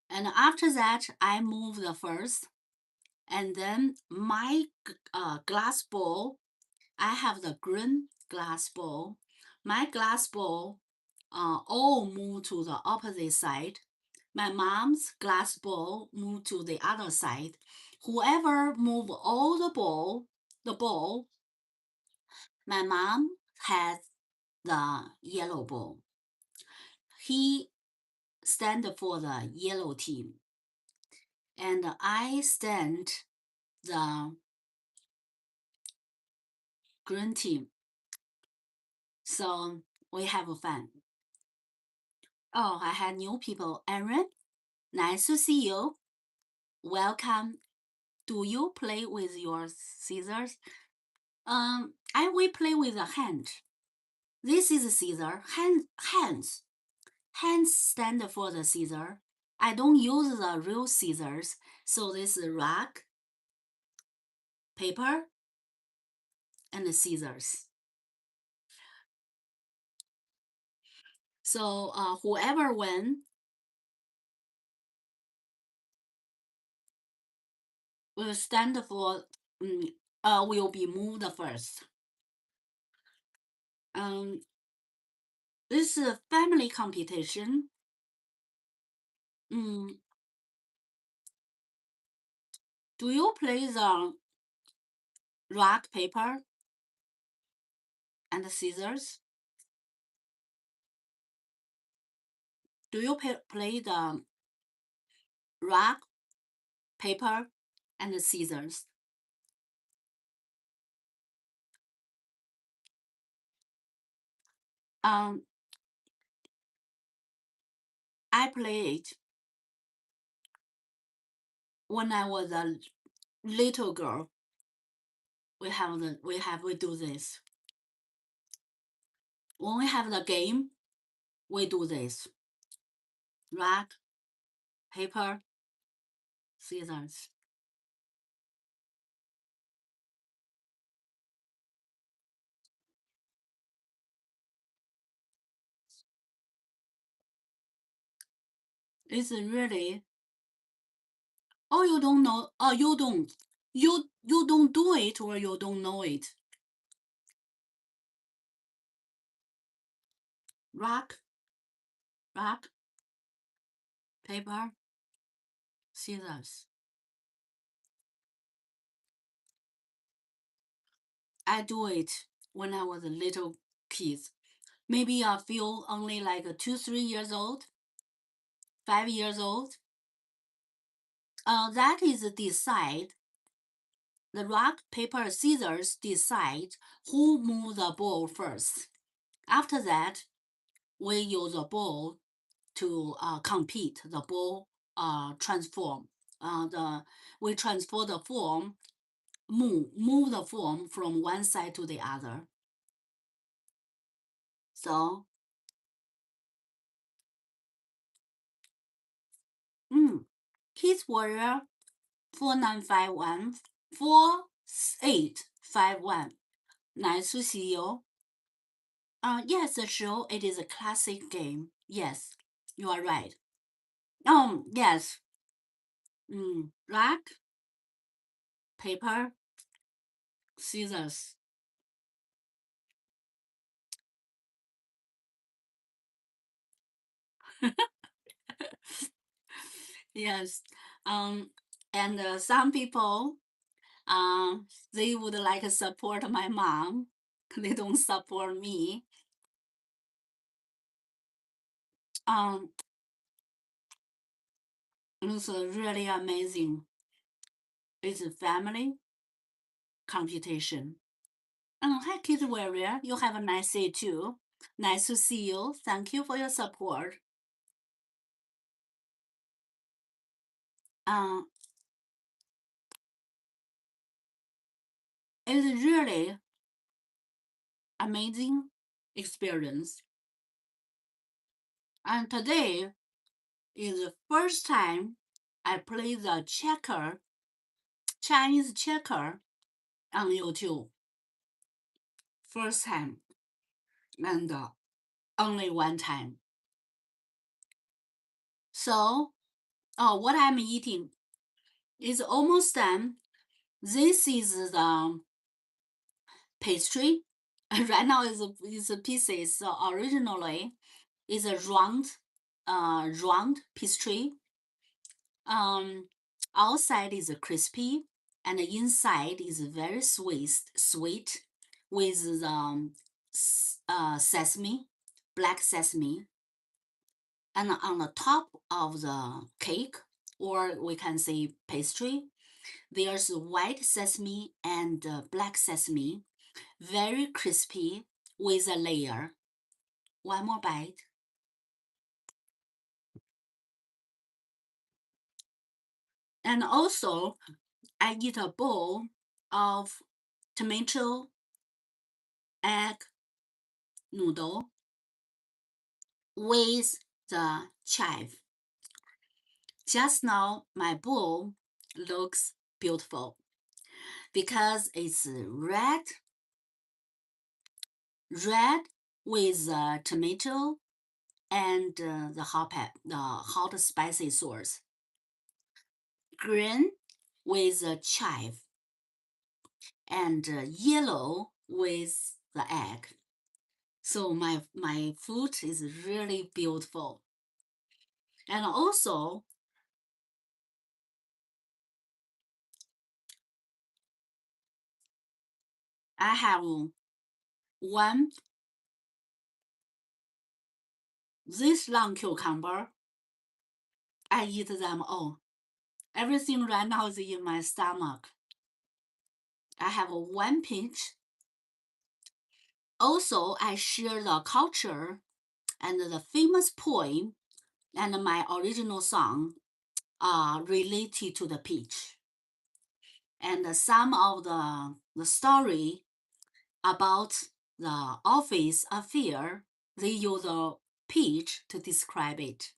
And after that, I move the first, and then my glass ball. I have the green glass ball. My glass ball all move to the opposite side. My mom's glass ball move to the other side. Whoever move all the ball, my mom has the yellow ball. He stand for the yellow team, and I stand the green team. So we have fun. Oh, I had new people. Aaron, nice to see you. Welcome. Do you play with your scissors? We play with a hand. This is a scissor. Hands. Hands stand for the scissor. I don't use the real scissors. So this is rock, paper, and the scissors. So whoever win will stand for will be moved first. This is a family competition. Do you play the rock, paper, and the scissors? Do you play the rock, paper, and the scissors? Um, I played when I was a little girl. We do this. When we have the game, we do this. Rock, paper, scissors. It's really. Oh, you don't know. Oh, you don't. You don't do it, or you don't know it. Rock, rock, paper, scissors. I do it when I was a little kid. Maybe I feel only like 2, 3 years old, 5 years old. That is decide. The rock, paper, scissors decide who move the ball first. After that, we use the ball to compete. The ball transform. We transfer the form, move the form from one side to the other. So, Kids Warrior 4951 4851. Nice to see you. Yes, sure. It is a classic game. Yes, you are right. Yes. Rock, paper, scissors. Yes. Um, and some people, they would like to support my mom. They don't support me. Um, it's really amazing. It's a family computation. Hi, Kid Warrior. You have a nice day too. Nice to see you. Thank you for your support. Um, it's really amazing experience. And today is the first time I play the Chinese checker on YouTube. First time and only one time. So, what I'm eating is almost done. This is the pastry. Right now is a pieces. So originally is a round pastry. Outside is crispy, and the inside is very sweet with the sesame, black sesame, and on the top of the cake, or we can say pastry, there's white sesame and black sesame, very crispy with a layer. One more bite. And also, I eat a bowl of tomato egg noodle with the chive. Just now, my bowl looks beautiful because it's red with tomato and the hot spicy sauce. Green with chive and yellow with the egg. So my food is really beautiful. And also, I have one this long cucumber. I eat them all. Everything right now is in my stomach. I have one pinch Also, I share the culture and the famous poem and my original song are related to the pitch. And some of the story about the office affair, they use a pitch to describe it.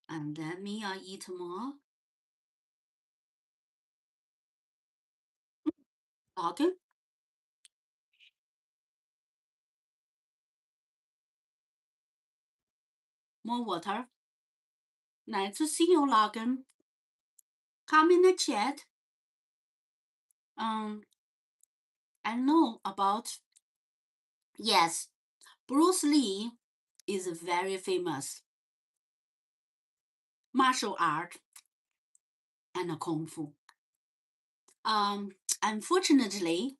And let me eat more. Okay, more water. Nice to see you, Logan. Come in the chat. Um, I know about, yes, Bruce Lee is very famous martial art and kung fu. Unfortunately,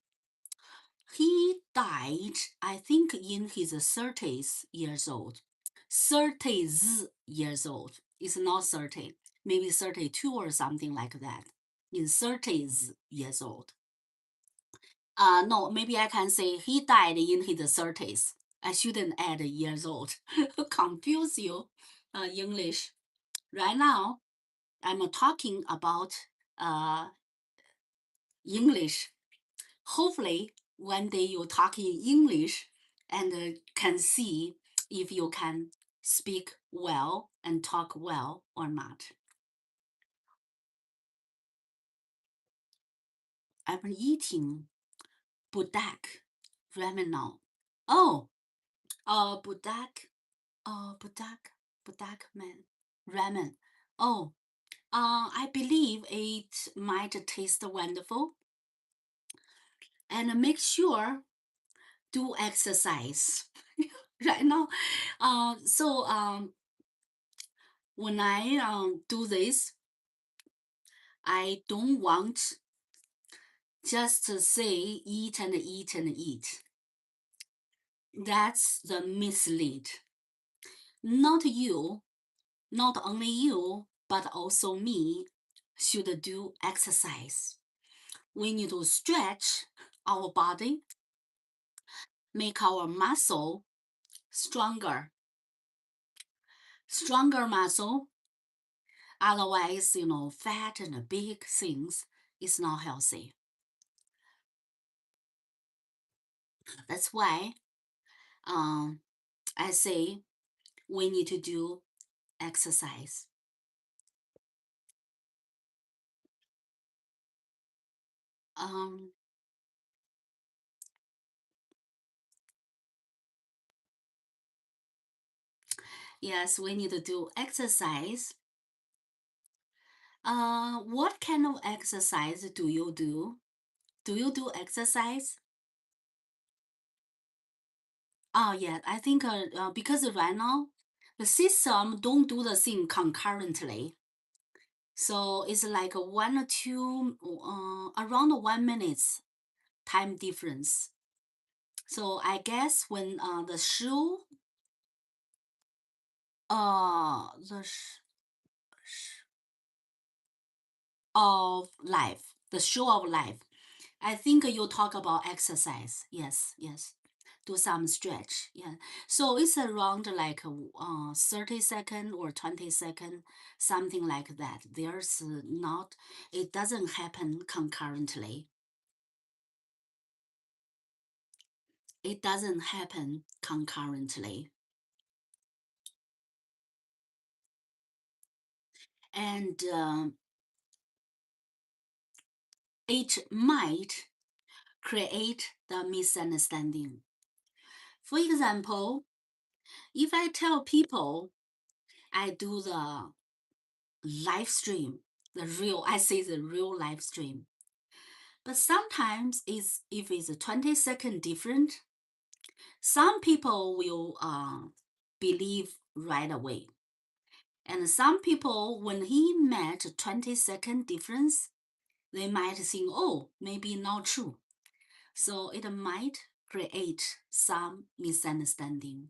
he died, I think, in his 30s years old. 30s years old. It's not 30, maybe 32 or something like that. In 30s years old. No, maybe I can say he died in his 30s. I shouldn't add years old. Confuse you, English. Right now, I'm talking about English. Hopefully, one day you talk in English and can see if you can speak well and talk well or not. I'm eating budak ramen now. Oh, budak, budak man ramen. Oh, I believe it might taste wonderful. And make sure do exercise right now. When I do this, I don't want just to say eat and eat and eat. That's the mislead. Not you, not only you, but also me should do exercise. We need to stretch our body, make our muscle stronger. Stronger muscle, otherwise, fat and big things is not healthy. That's why I say we need to do exercise. Um, yes, we need to do exercise. What kind of exercise do you do? Do you do exercise? Oh, yeah, I think because right now the system don't do the thing concurrently. So it's like a 1 or 2, around 1 minute time difference. So I guess when the shoe, the of life, the show of life. I think you talk about exercise. Yes, yes. Do some stretch. Yeah. So it's around like 30 second or 20 second, something like that. There's not, it doesn't happen concurrently. It doesn't happen concurrently. And it might create the misunderstanding. For example, if I tell people I do the live stream, I say the real live stream. But sometimes if it's a 20-second different, some people will believe right away. And some people, when he met a 20-second difference, they might think, oh, maybe not true. So it might create some misunderstanding.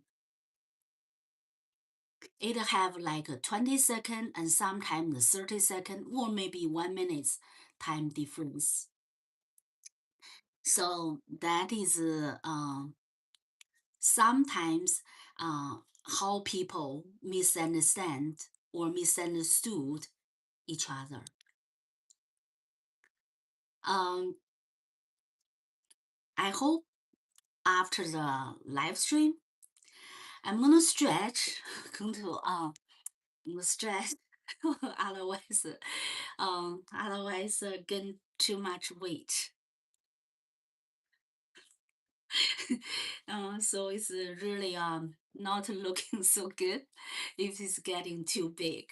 It have like a 20-second and sometimes 30-second or maybe 1 minute time difference. So that is sometimes how people misunderstand or misunderstood each other. Um, I hope after the live stream, I'm gonna stretch, going to stretch, otherwise, gain too much weight. So it's really not looking so good if it's getting too big.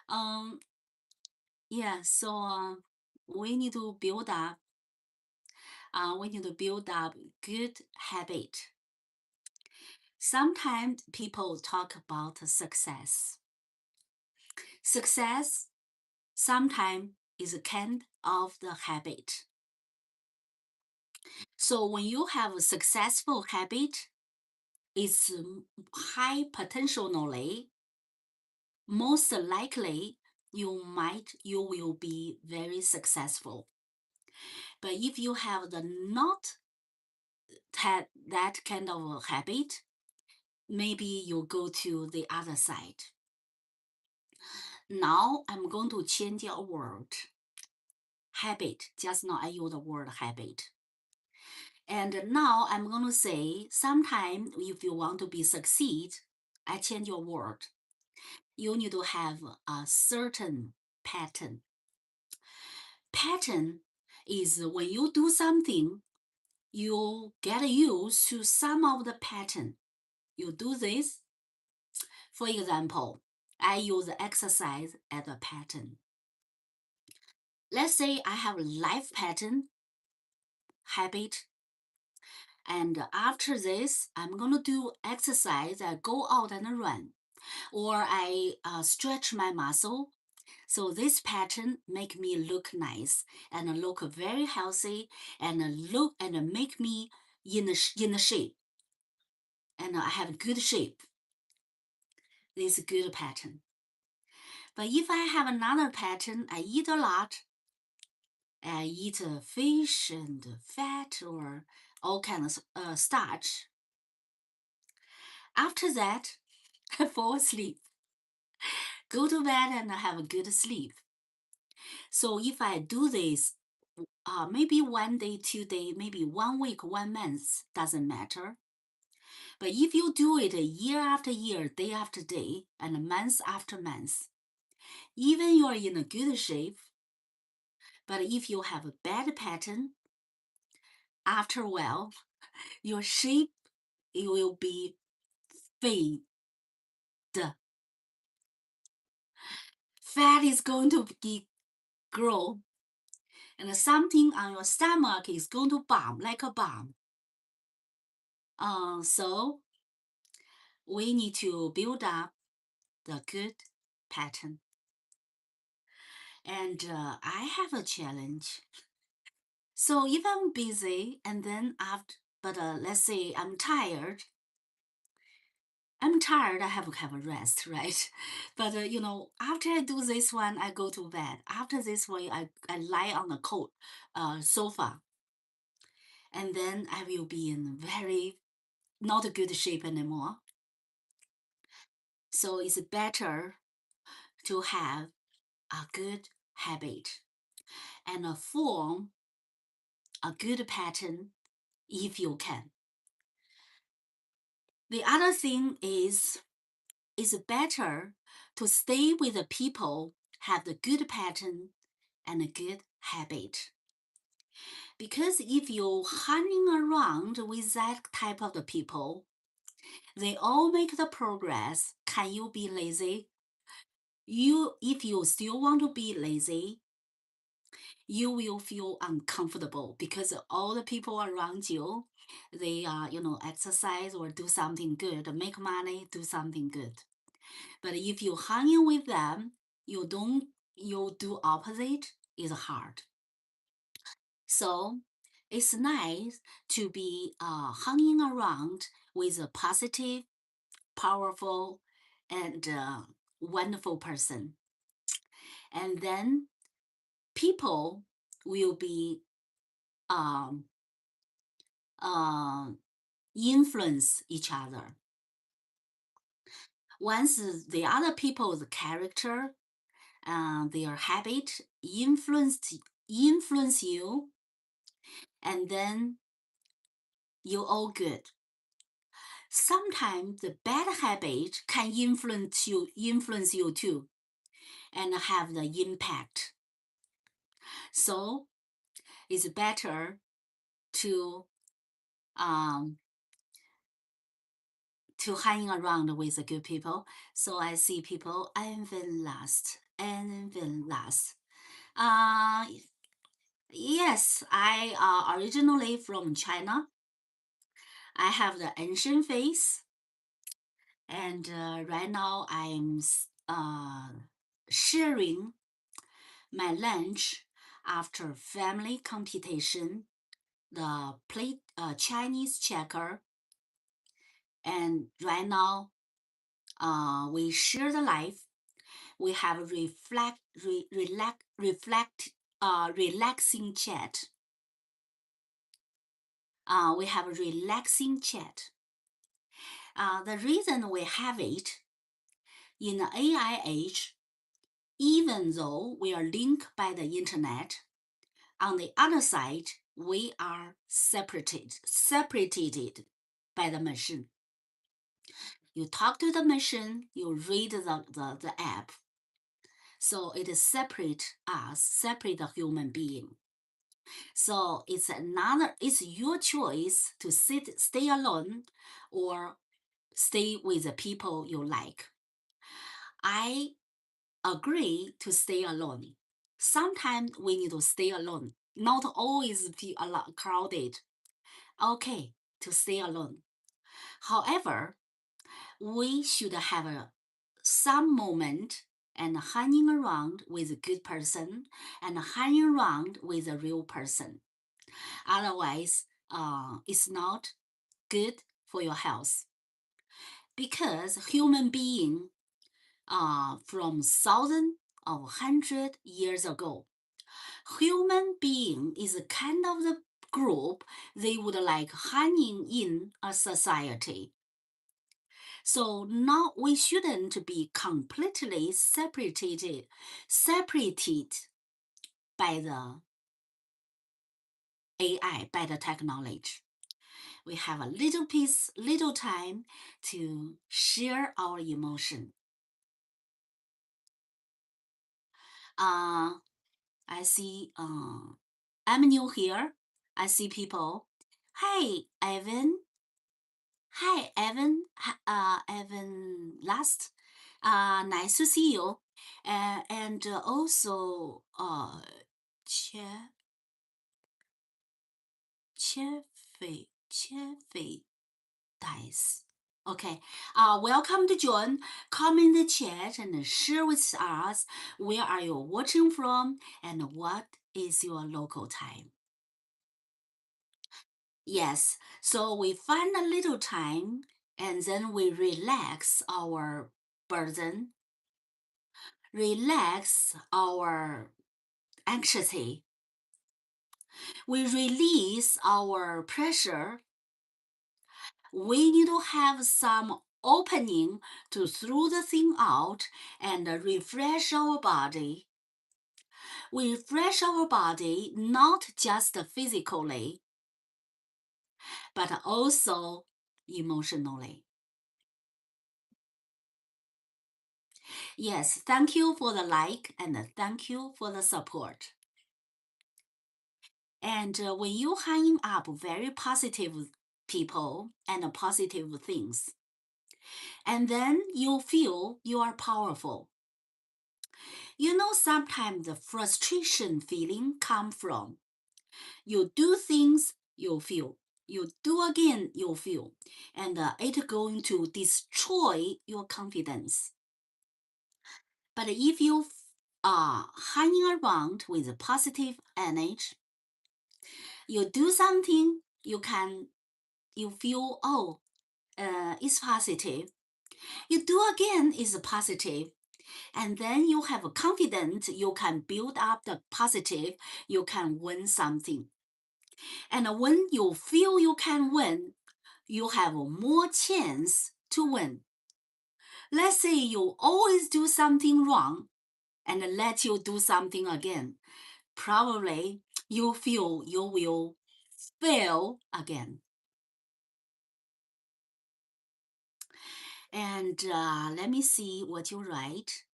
Um, yeah, so we need to build up. We need to build up good habit. Sometimes people talk about success. Success sometimes is a kind of the habit. So when you have a successful habit, it's high potentially, most likely you will be very successful. But if you have the not had that kind of habit, maybe you go to the other side. Now I'm going to change a word. Habit. Just now I use the word habit. And now I'm going to say, sometime if you want to be succeed, I change your word. You need to have a certain pattern. Pattern is when you do something, you get used to some of the pattern. You do this. For example, I use exercise as a pattern. Let's say I have a life pattern, habit, and after this, I'm going to do exercise. I go out and run, or I stretch my muscle. So this pattern make me look nice and look very healthy and look and make me in the shape. And I have good shape. This is good pattern. But if I have another pattern, I eat a lot. I eat fish and fat or all kinds of starch. After that, I fall asleep. Go to bed and have a good sleep. So if I do this, maybe 1 day, 2 day, maybe 1 week, 1 month, doesn't matter. But if you do it year after year, day after day, and month after month, even you're in a good shape, but if you have a bad pattern, after a while, your shape it will be fade. Fat is going to be grow, and something on your stomach is going to bomb like a bomb. So we need to build up the good pattern. And I have a challenge. So if I'm busy and then after, but let's say I'm tired, I have to have a rest, right? But after I do this one, I go to bed. After this one, I lie on the cold sofa. And then I will be in very not a good shape anymore. So it's better to have a good habit and form a good pattern if you can. The other thing is it's better to stay with the people have the good pattern and a good habit. Because if you're hanging around with that type of the people, they all make the progress. Can you be lazy? If you still want to be lazy, you will feel uncomfortable because all the people around you, they exercise or do something good, make money, do something good. But if you hanging with them, you do opposite, is hard. So it's nice to be hanging around with a positive, powerful, and wonderful person. And then people will be influence each other. Once the other people's character, their habit influence you, and then you all good. Sometimes the bad habit can influence you too, and have the impact. So it's better to hang around with the good people. So I see people and then last. Yes, I originally from China. I have the ancient face, and right now I'm sharing my lunch after family competition, the plate Chinese checker, and right now we share the life. We have relaxing chat. We have a relaxing chat. The reason we have it in the AI age, even though we are linked by the internet, on the other side, we are separated by the machine. You talk to the machine, you read the app. So it is separate the human being. So it's your choice to stay alone or stay with the people you like. I agree to stay alone. Sometimes we need to stay alone, not always be a lot crowded. Okay, to stay alone. However, we should have some moment and hanging around with a good person and hanging around with a real person. Otherwise, it's not good for your health. Because human being from thousand or 100 years ago, human being is a kind of the group they would like hanging in a society. So now we shouldn't be completely separated by the AI, by the technology. We have a little time to share our emotion. I see, I'm new here. I see people. Hey, Evan. Hi, Evan. Evan Last. Nice to see you. And also, Chefei Dice. Okay. Welcome to join. Come in the chat and share with us where are you watching from and what is your local time. Yes. So we find a little time and then we relax our burden, relax our anxiety. We release our pressure. We need to have some opening to throw the thing out and refresh our body. We refresh our body not just physically, but also emotionally. Yes, thank you for the like and thank you for the support. And when you hang up very positive people and positive things, and then you feel you are powerful. You know, sometimes the frustration feeling come from you do things you feel, you do again you feel, and it going to destroy your confidence. But if you are hanging around with a positive energy, you do something, you feel, oh, it's positive. You do again is positive. And then you have confidence, you can build up the positive, you can win something. And when you feel you can win, you have more chance to win. Let's say you always do something wrong and let you do something again. Probably you feel you will fail again. And let me see what you write.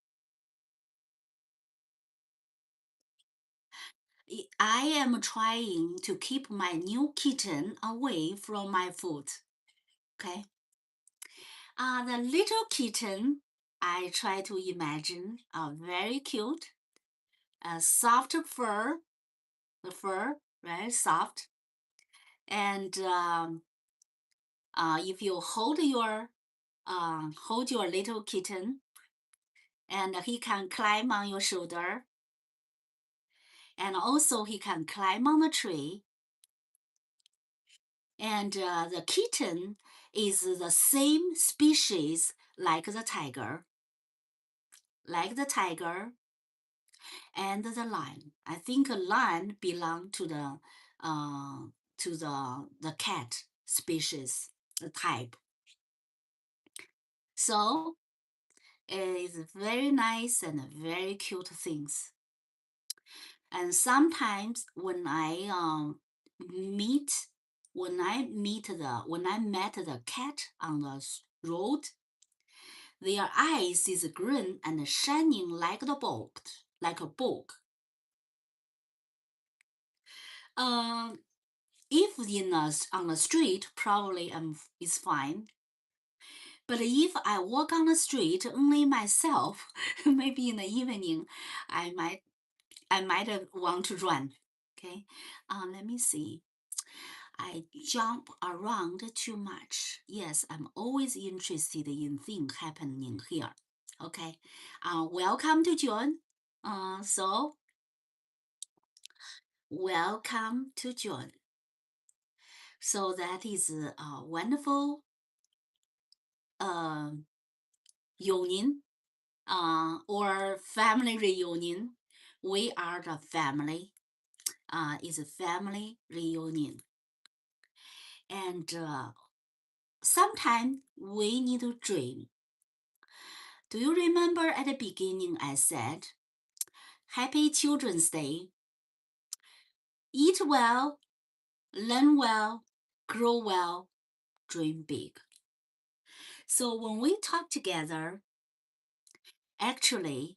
I am trying to keep my new kitten away from my food. Okay. The little kitten, I try to imagine, very cute, soft fur, the fur, very soft. And if you hold your little kitten, and he can climb on your shoulder, and also he can climb on the tree. And the kitten is the same species like the tiger, and the lion. I think a lion belong to the cat species, the type. So it is very nice and very cute things. And sometimes when I met the cat on the road, their eyes is green and shining like a book. If on the street, probably is fine. But if I walk on the street only myself, maybe in the evening, I might want to run. Okay, let me see. I jump around too much. Yes, I'm always interested in things happening here. Okay, welcome to John. So welcome to John. So that is a wonderful union or family reunion. We are the family. Is a family reunion. And sometimes we need to dream. Do you remember at the beginning I said, Happy Children's Day. Eat well, learn well, grow well, dream big. So when we talk together, actually,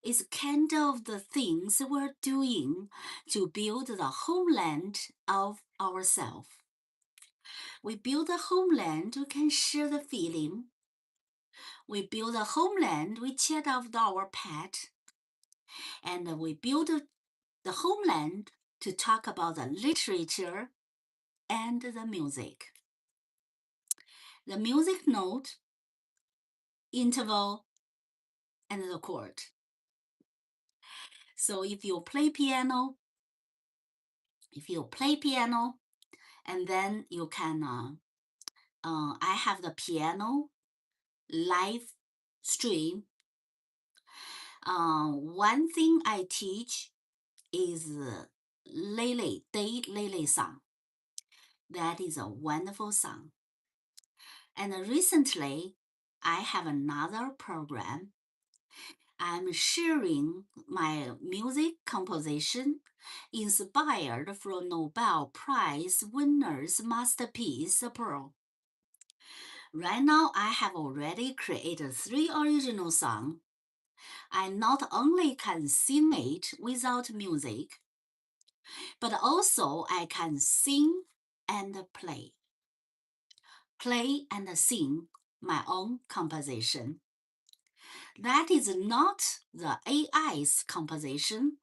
it's kind of the things we're doing to build the homeland of ourselves. We build a homeland we can share the feeling. We build a homeland we chat with our pet. And we build the homeland to talk about the literature and the music. The music note, interval, and the chord. So if you play piano, and then you can, I have the piano live stream. One thing I teach is Day Lele song. That is a wonderful song. And recently, I have another program. I'm sharing my music composition inspired from Nobel Prize winner's masterpiece, Pearl. Right now, I have already created 3 original songs. I not only can sing it without music, but also I can sing and play. Play and sing my own composition. That is not the AI's composition,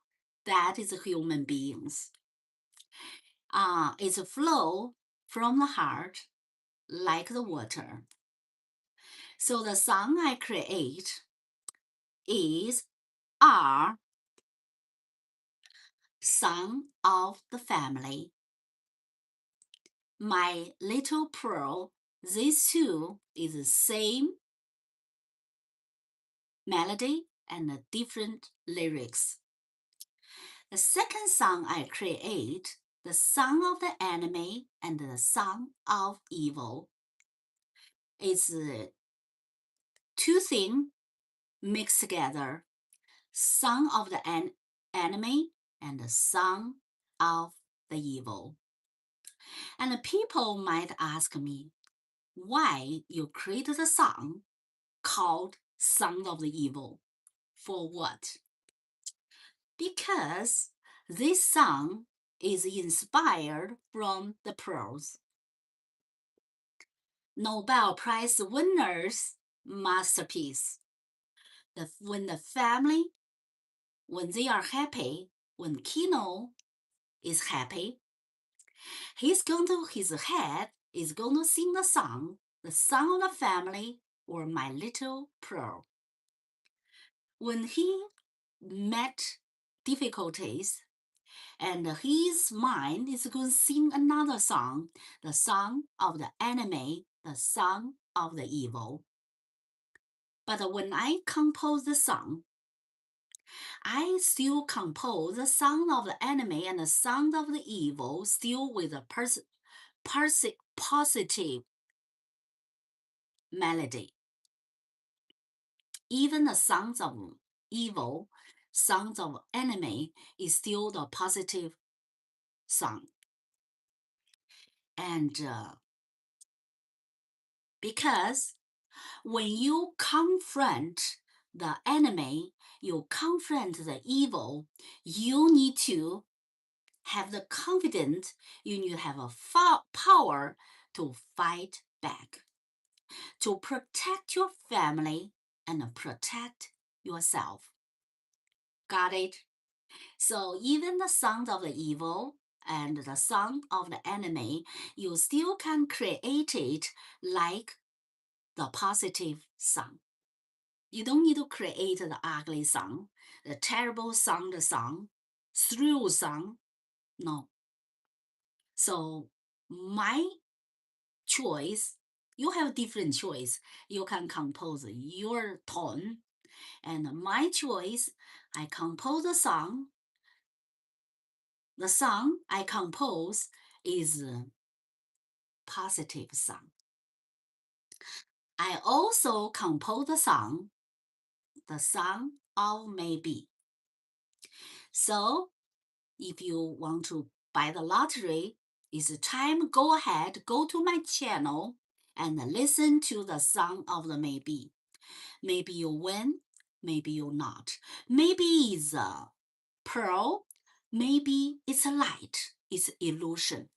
that is human beings. It's a flow from the heart like the water. So the song I create is our Song of the Family. My Little Pearl, these two is the same melody and different lyrics. The second song I create the son of the enemy and the son of evil. It's two things mixed together, son of the enemy and the son of the evil. And people might ask me, why you created a song called Son of the Evil? For what? Because this song is inspired from the prose. Nobel Prize winners' masterpiece. When the family, when they are happy, when Kino is happy, his head is going to sing the song, The Song of the Family, or My Little Pearl. When he met difficulties, and his mind is going to sing another song, the song of the enemy, the song of the evil. But when I compose the song, I still compose the song of the enemy and the song of the evil, still with a positive melody. Even the sounds of evil, sounds of enemy is still the positive song. And because when you confront the enemy, you confront the evil, you need to have the confidence, you need to have a power to fight back, to protect your family and protect yourself. Got it? So even the sound of the evil and the sound of the enemy, you still can create it like the positive sound. You don't need to create the ugly sound, the terrible sound, thrill sound. No. So my choice, you have different choice. You can compose your tone. And my choice, I compose a song. The song I compose is a positive song. I also compose the song of maybe. So if you want to buy the lottery, it's time, go ahead, go to my channel and listen to the song of the maybe. Maybe you win, maybe you not. Maybe it's a pearl, maybe it's a light, it's illusion.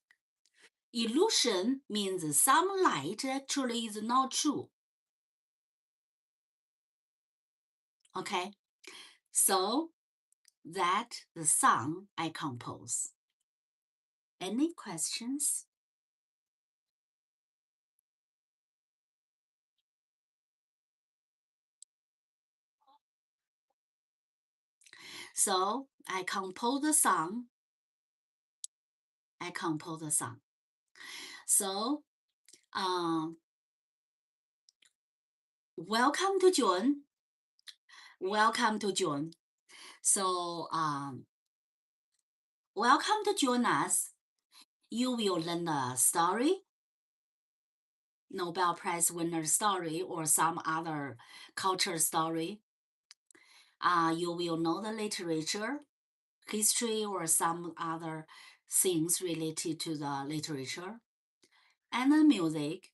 Illusion means some light actually is not true. Okay, so that the song I compose. Any questions? So I compose the song. So welcome to John. So welcome to join us. You will learn the story, Nobel Prize winner story, or some other culture story. You will know the literature, history, or some other things related to the literature, and the music,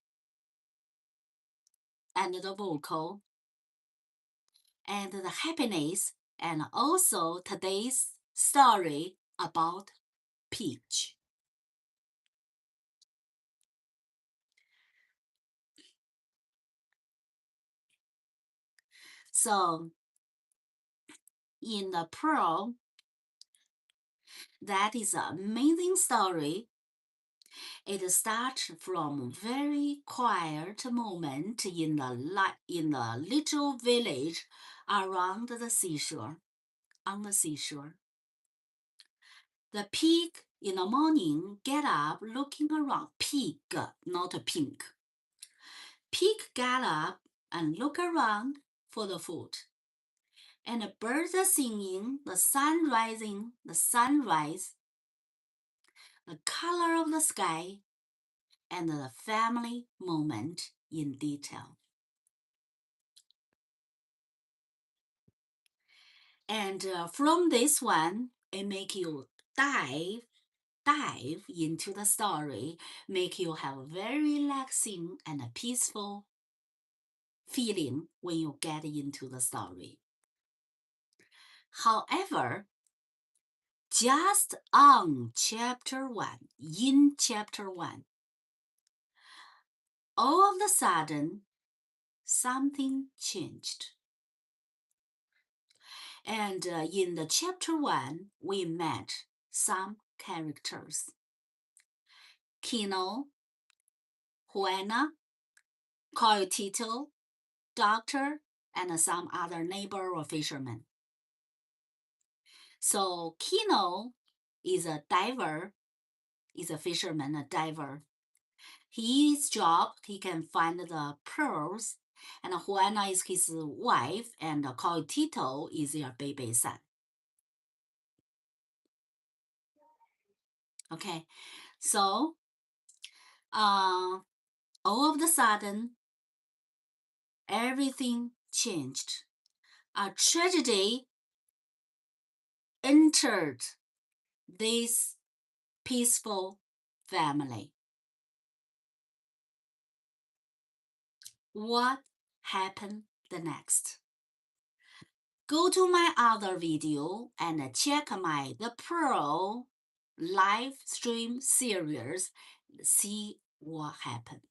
and the vocal, and the happiness, and also today's story about peach. So in the pearl, that is an amazing story. It starts from very quiet moment in the little village around the seashore, on the seashore. The pig in the morning get up looking around. Pig, not pink. Pig get up and look around for the food. And the birds are singing, the sun rising, the sunrise. the color of the sky, and the family moment in detail. And from this one, it make you dive into the story, make you have a very relaxing and a peaceful feeling when you get into the story. However, just on chapter 1, in chapter 1, all of a sudden, something changed. And in the chapter 1, we met some characters. Kino, Juana, Coyotito, Doctor, and some other neighbor or fisherman. So Kino is a diver, is a fisherman, a diver. His job, he can find the pearls, and Juana is his wife, and Coyotito is their baby son. Okay, so all of a sudden, everything changed. A tragedy entered this peaceful family. What happened the next? Go to my other video and check my The Pearl live stream series, see what happened.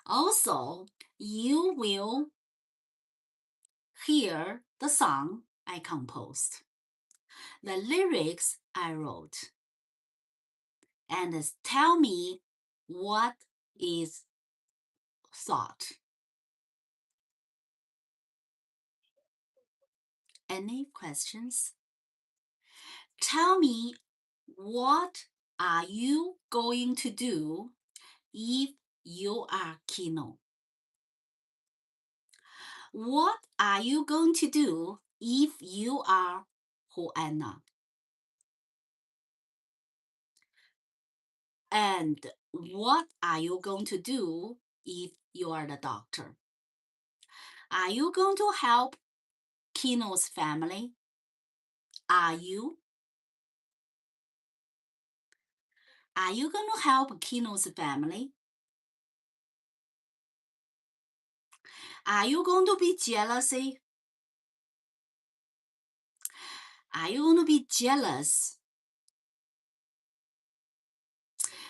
Also, you will hear the song I composed, the lyrics I wrote, and tell me what is thought. Any questions? Tell me, what are you going to do if you are Kino? What are you going to do if you are Juana? And what are you going to do if you are the doctor? Are you going to help Kino's family? Are you? Are you going to help Kino's family? Are you going to be jealousy? Are you going to be jealous?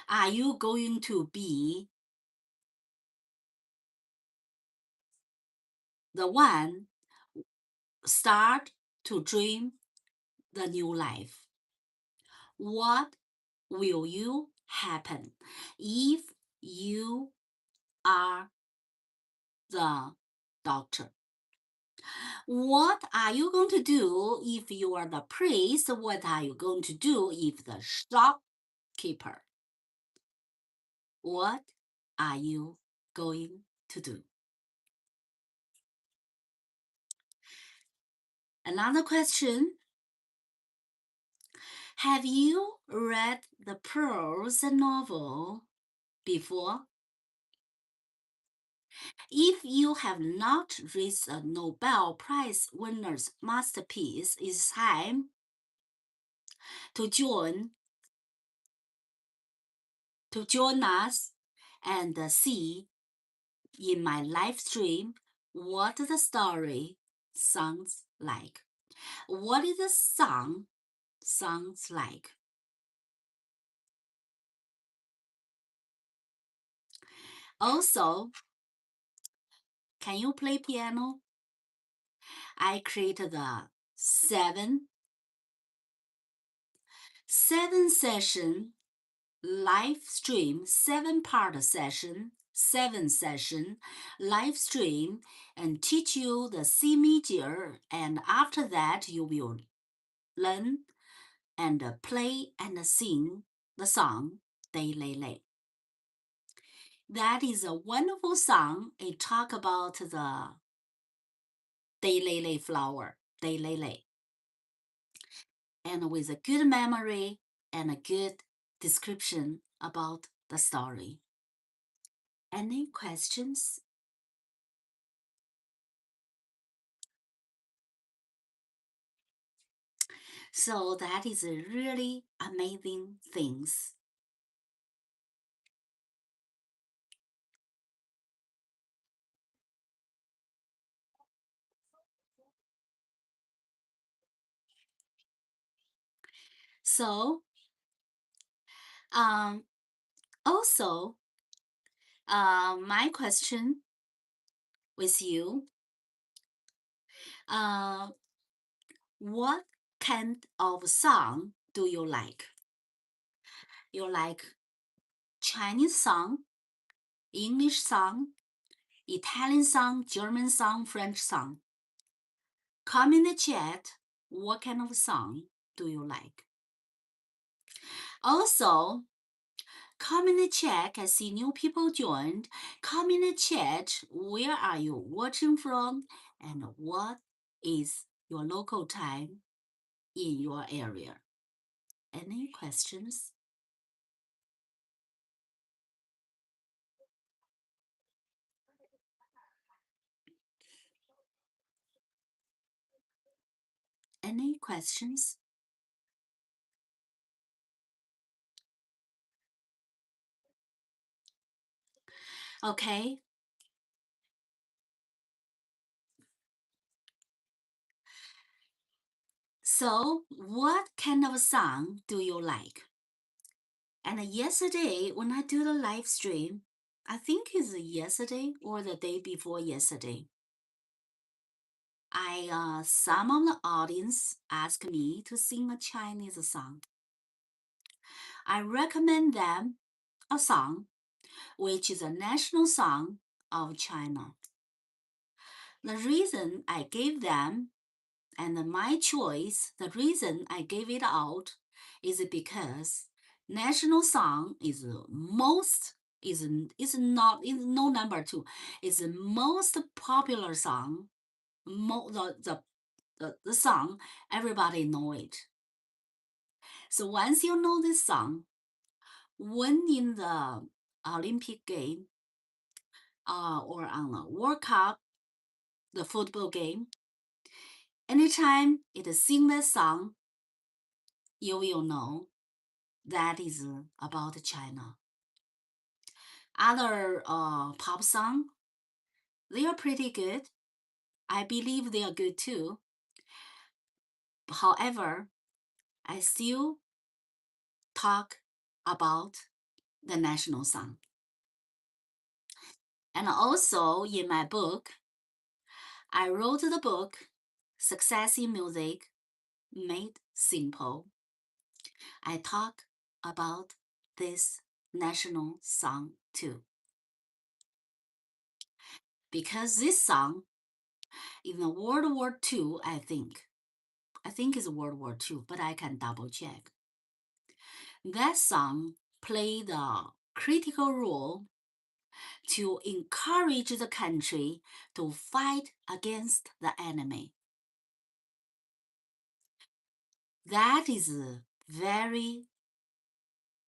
Are you going to be the one start to dream the new life? What will you happen if you are the doctor? What are you going to do if you are the priest? What are you going to do if the shopkeeper? What are you going to do? Another question. Have you read the Pearls novel before? If you have not read the Nobel Prize winner's masterpiece, it's time to join us and see in my live stream what the story sounds like. What is the song sounds like? Also, can you play piano? I created the seven session live stream, 7-part session, 7 session live stream, and teach you the C major, and after that you will learn and play and sing the song Daylele. That is a wonderful song. It talk about the Daylele flower, Daylele. And with a good memory, and a good description about the story. Any questions? So that is a really amazing things. So also my question with you, what kind of song do you like? You like Chinese song, English song, Italian song, German song, French song? Comment in the chat what kind of song do you like. Also, comment in the chat. I see new people joined. Comment in the chat where are you watching from and what is your local time in your area. Any questions? Any questions? Okay. So, what kind of song do you like? And yesterday, when I do the live stream, I think it's yesterday or the day before yesterday, some of the audience asked me to sing a Chinese song. I recommend them a song which is a national song of China. The reason I gave them and my choice, the reason I gave it out is because national song is no number two. It's the most popular song. The song everybody know it. So once you know this song, when in the Olympic game or on a World Cup, the football game, anytime it sing that song, you will know that is about China. Other pop song, they are pretty good. I believe they are good too. However, I still talk about the national song. And also in my book, I wrote the book, Success in Music Made Simple. I talk about this national song too. Because this song in the World War II, I think it's World War II, but I can double check. That song played a critical role to encourage the country to fight against the enemy. That is a very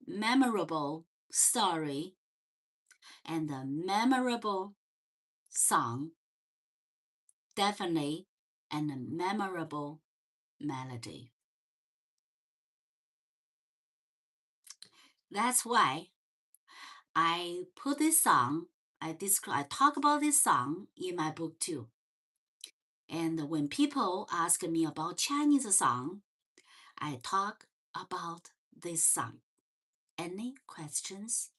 memorable story and a memorable song, definitely, and a memorable melody. That's why I put this song, I talk about this song in my book too. And when people ask me about Chinese song, I talk about this song. Any questions?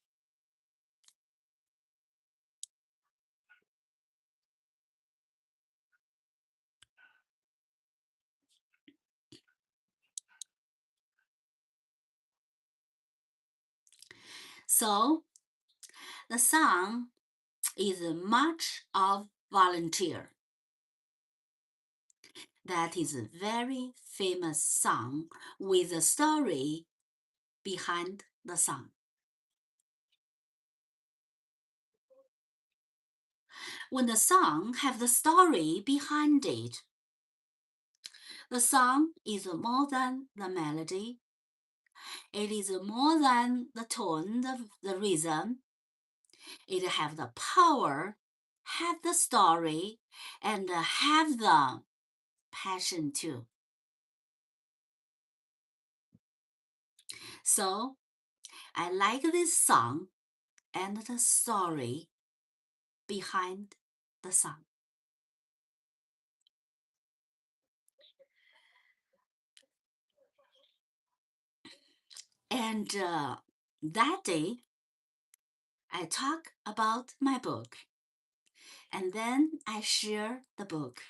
So the song is a March of Volunteer. That is a very famous song with a story behind the song. When the song have the story behind it, the song is more than the melody. It is more than the tone, the rhythm. It have the power, have the story, and have the passion too. So I like this song and the story behind the song. And that day, I talk about my book, and then I share the book.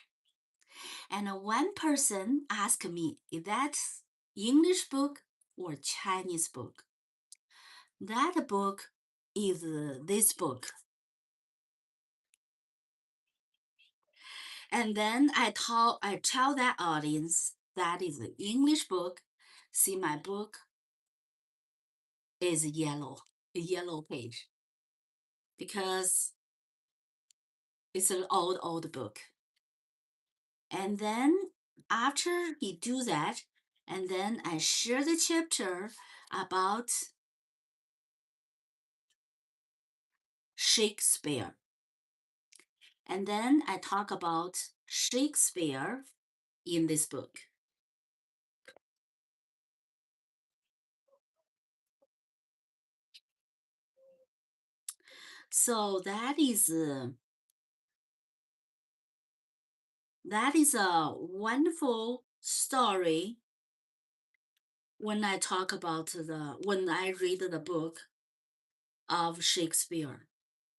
And one person asked me, is that English book or Chinese book? That book is this book. And then I tell that audience that is the English book. See, my book is yellow, a yellow page, because it's an old book. And then after he do that, and then I share the chapter about Shakespeare. And then I talk about Shakespeare in this book. So that is a wonderful story when I talk about when I read the book of Shakespeare.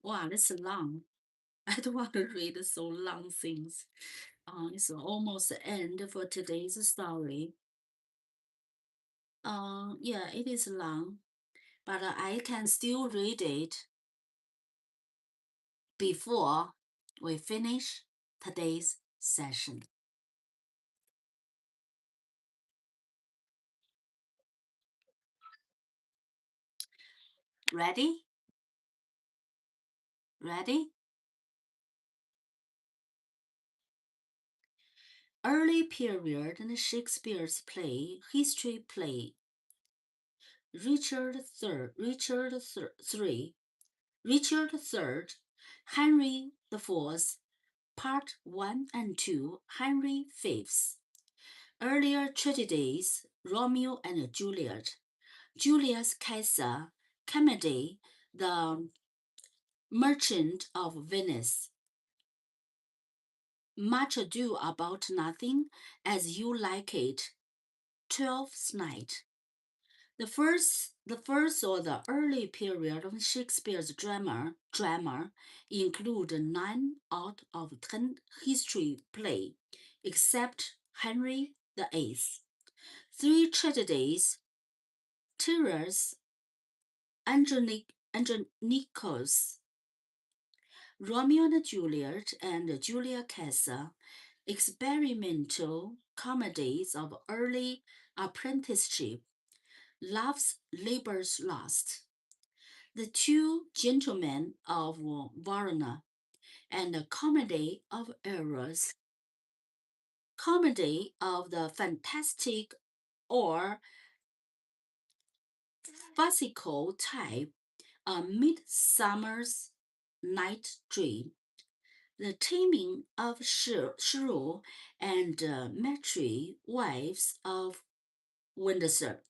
Wow, it's long. I don't want to read so long things. It's almost the end for today's story. Yeah, it is long, but I can still read it before we finish today's session. Ready? Ready? Early period in Shakespeare's history play, Richard III, Henry IV, Part 1 and 2, Henry V. Earlier tragedies, Romeo and Juliet, Julius Caesar, Comedy, The Merchant of Venice, Much Ado About Nothing, As You Like It, Twelfth Night. The first or the early period of Shakespeare's drama include 9 out of 10 history play, except Henry VIII. Three tragedies, Tyrrell's Andronicus, Romeo and Juliet, and Julia Caesar, experimental comedies of early apprenticeship, Love's Labour's Lost, The Two Gentlemen of Varna, and the Comedy of Errors, Comedy of the Fantastic or Farcical type, A Midsummer's Night Dream, The Taming of Shrew, and Matry Wives of Windsor,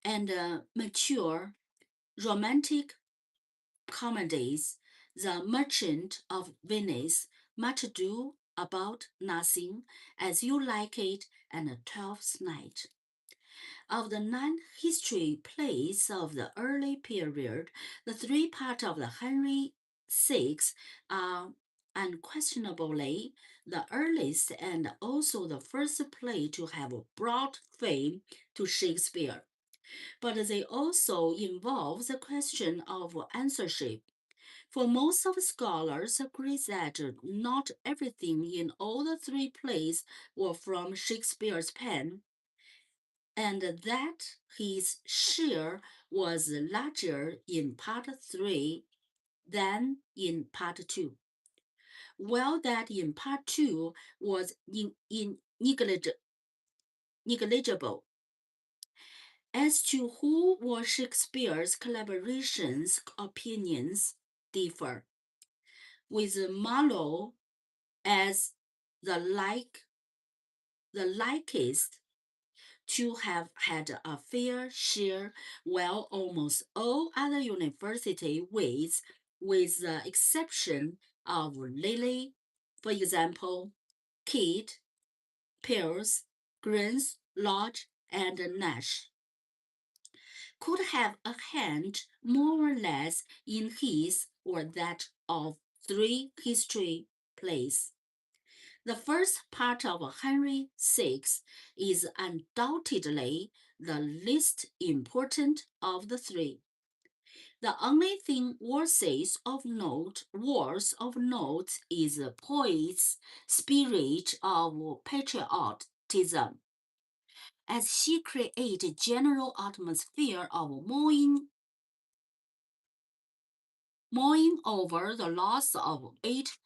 and mature romantic comedies, The Merchant of Venice, Much Ado About Nothing, As You Like It, and Twelfth Night. Of the 9 history plays of the early period, the three parts of the Henry VI are unquestionably the earliest and also the first play to have brought fame to Shakespeare. But they also involve the question of authorship. For most of scholars agree that not everything in all the three plays were from Shakespeare's pen, and that his share was larger in part 3 than in part 2, while that in part 2 was negligible. As to who were Shakespeare's collaborations, opinions differ, with Marlowe as the likest to have had a fair share, while almost all other university wits, with the exception of Lilly, for example, Kidd, Peirce, Green's, Lodge, and Nash, could have a hand more or less in his or that of three history plays. The first part of Henry VI is undoubtedly the least important of the three. The only thing worth of note is the poet's spirit of patriotism, as she created general atmosphere of mourning over the loss of 8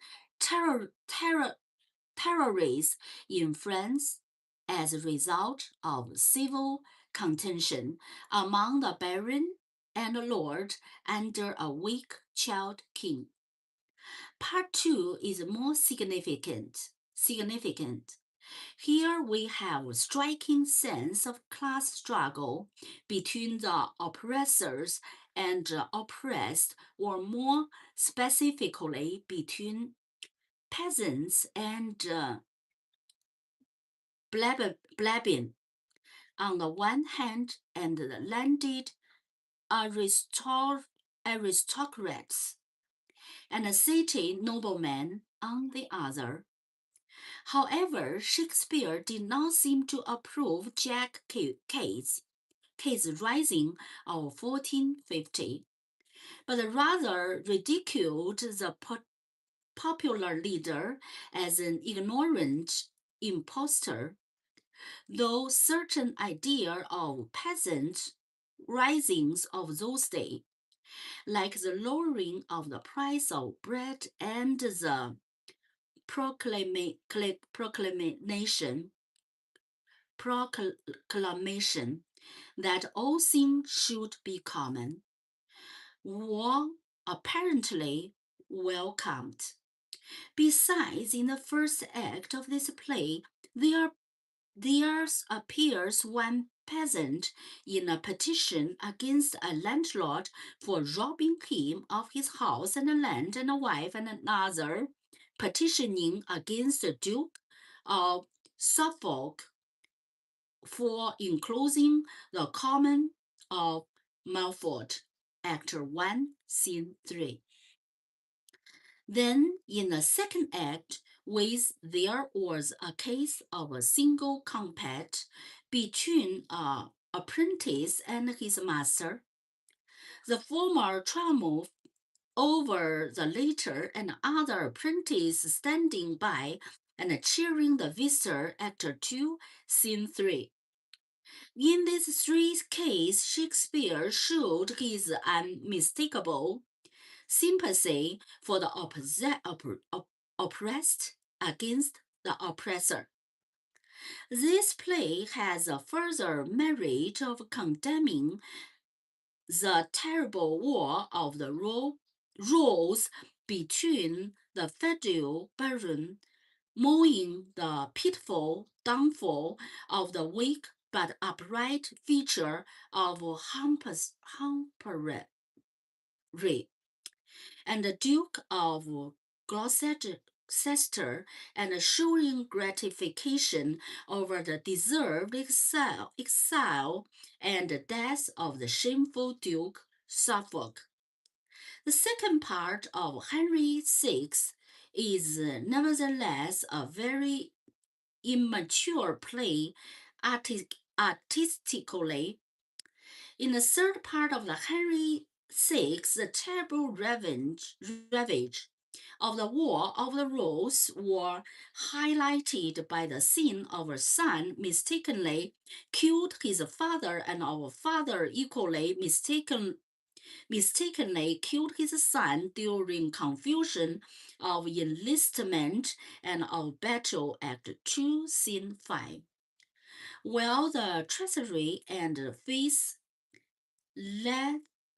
terrorists in France as a result of civil contention among the baron and lord under a weak child king. Part 2 is more significant. Here we have a striking sense of class struggle between the oppressors and the oppressed, or more specifically between peasants and plebeians on the one hand and the landed aristocrats and city noblemen on the other. However, Shakespeare did not seem to approve Jack Cade's rising of 1450, but rather ridiculed the popular leader as an ignorant impostor, though certain idea of peasant risings of those days, like the lowering of the price of bread and the proclamation that all things should be common, were apparently welcomed. Besides, in the first act of this play, there appears one peasant in a petition against a landlord for robbing him of his house and land and a wife, and another petitioning against the Duke of Suffolk for enclosing the common of Melfort. Act 1, Scene 3. Then, in the second act, there was a case of a single combat between an apprentice and his master. The former triumphed over the latter, and other apprentice standing by and cheering the visitor. Act 2, Scene 3. In these three cases, Shakespeare showed his unmistakable sympathy for the oppressed against the oppressor. This play has a further merit of condemning the terrible war of the roles between the feudal baron, mowing the pitiful downfall of the weak but upright feature of Humpery, and the Duke of Gloucester, and showing gratification over the deserved exile and death of the shameful Duke Suffolk. The second part of Henry VI is nevertheless a very immature play artistically. In the third part of the Henry VI, the terrible ravage of the War of the Rose were highlighted by the scene of a son mistakenly killed his father, and our father equally mistakenly killed his son during confusion of enlistment and of battle. Act 2, Scene 5. while the treachery and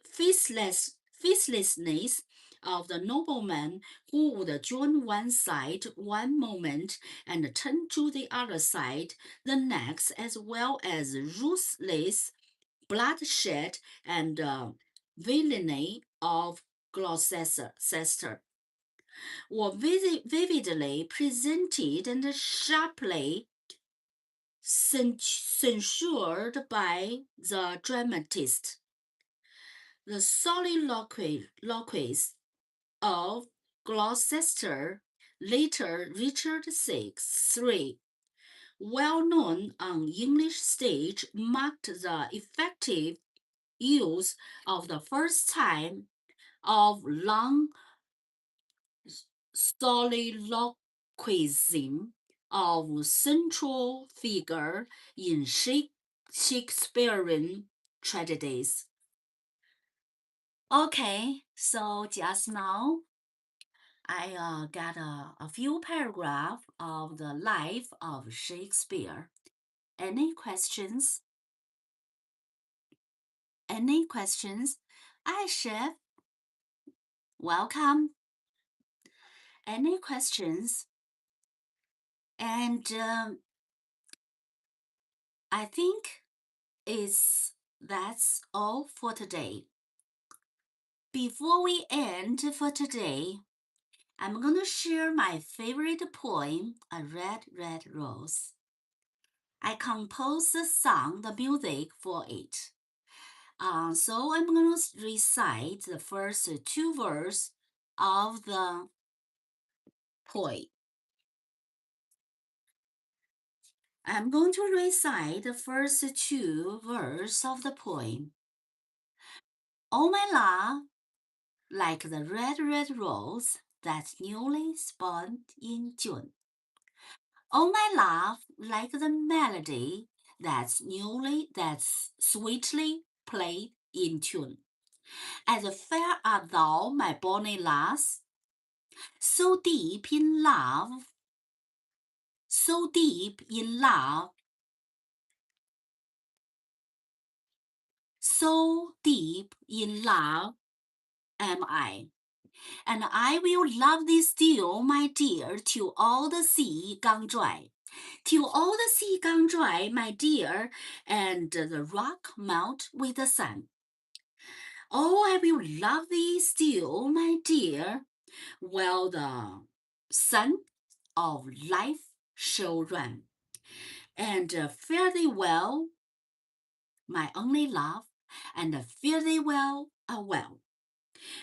faithlessness of the nobleman who would join one side one moment and turn to the other side the next, as well as ruthless bloodshed and villainy of Gloucester, were vividly presented and sharply censured by the dramatist. The soliloquies of Gloucester, later Richard III, well known on English stage, marked the effective use of the first time of long soliloquism of central figure in Shakespearean tragedies. Okay, so just now I got a few paragraphs of the life of Shakespeare. Any questions? Any questions? Hi, Chef. Welcome. Any questions? And I think that's all for today. Before we end for today, I'm going to share my favorite poem, A Red, Red Rose. I composed the song, the music for it. So I'm going to recite the first two verses of the poem. I'm going to recite the first two verses of the poem. Oh, my love, like the red, red rose that's newly spawned in June. Oh, my love, like the melody that's sweetly played in tune. As fair art thou, my bonny lass, so deep in love, so deep in love, so deep in love am I. And I will love thee still, my dear, till all the sea gone dry. Till all the sea gone dry, my dear, and the rock melt with the sun. Oh, I will love thee still, my dear, while the sun of life shall run. And fare thee well, my only love, and fare thee well, well.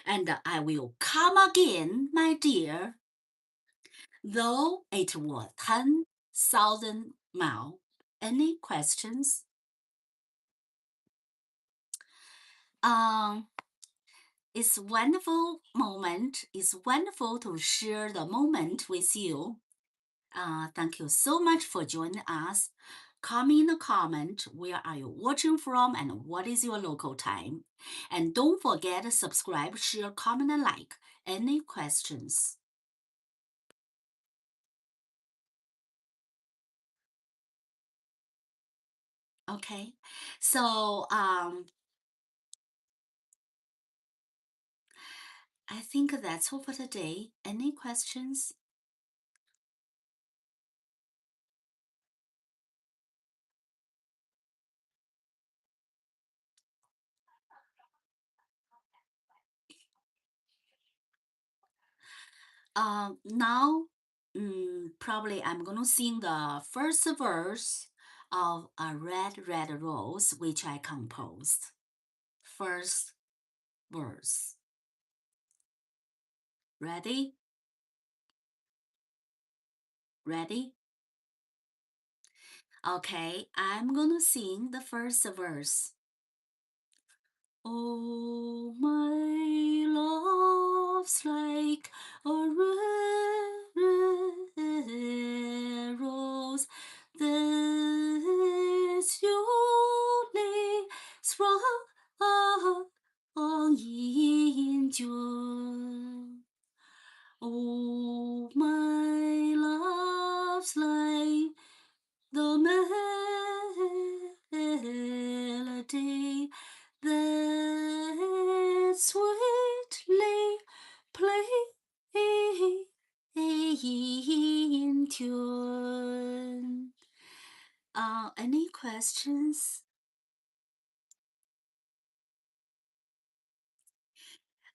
And I will come again, my dear, though it were 10,000 miles. Any questions? It's wonderful moment. It's wonderful to share the moment with you. Thank you so much for joining us. Comment in the comment where are you watching from and what is your local time. And don't forget to subscribe, share, comment, and like. Any questions? Okay, so I think that's all for today. Any questions? Now, probably I'm gonna sing the first verse of A Red, Red Rose, which I composed. First verse. Ready? Ready? Okay, I'm gonna sing the first verse. Oh, my love's like a red rose that's newly sprung in June. Oh, my love's like the Any questions?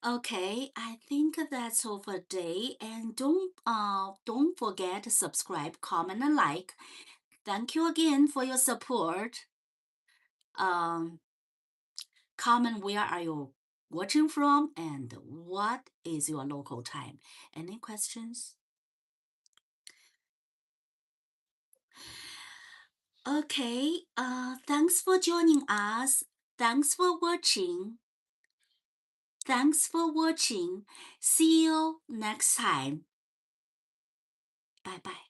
Okay, I think that's all for today. And don't forget to subscribe, comment, and like. Thank you again for your support. Um, comment where are you watching from and what is your local time. Any questions? Okay, thanks for joining us. Thanks for watching. Thanks for watching. See you next time. Bye bye.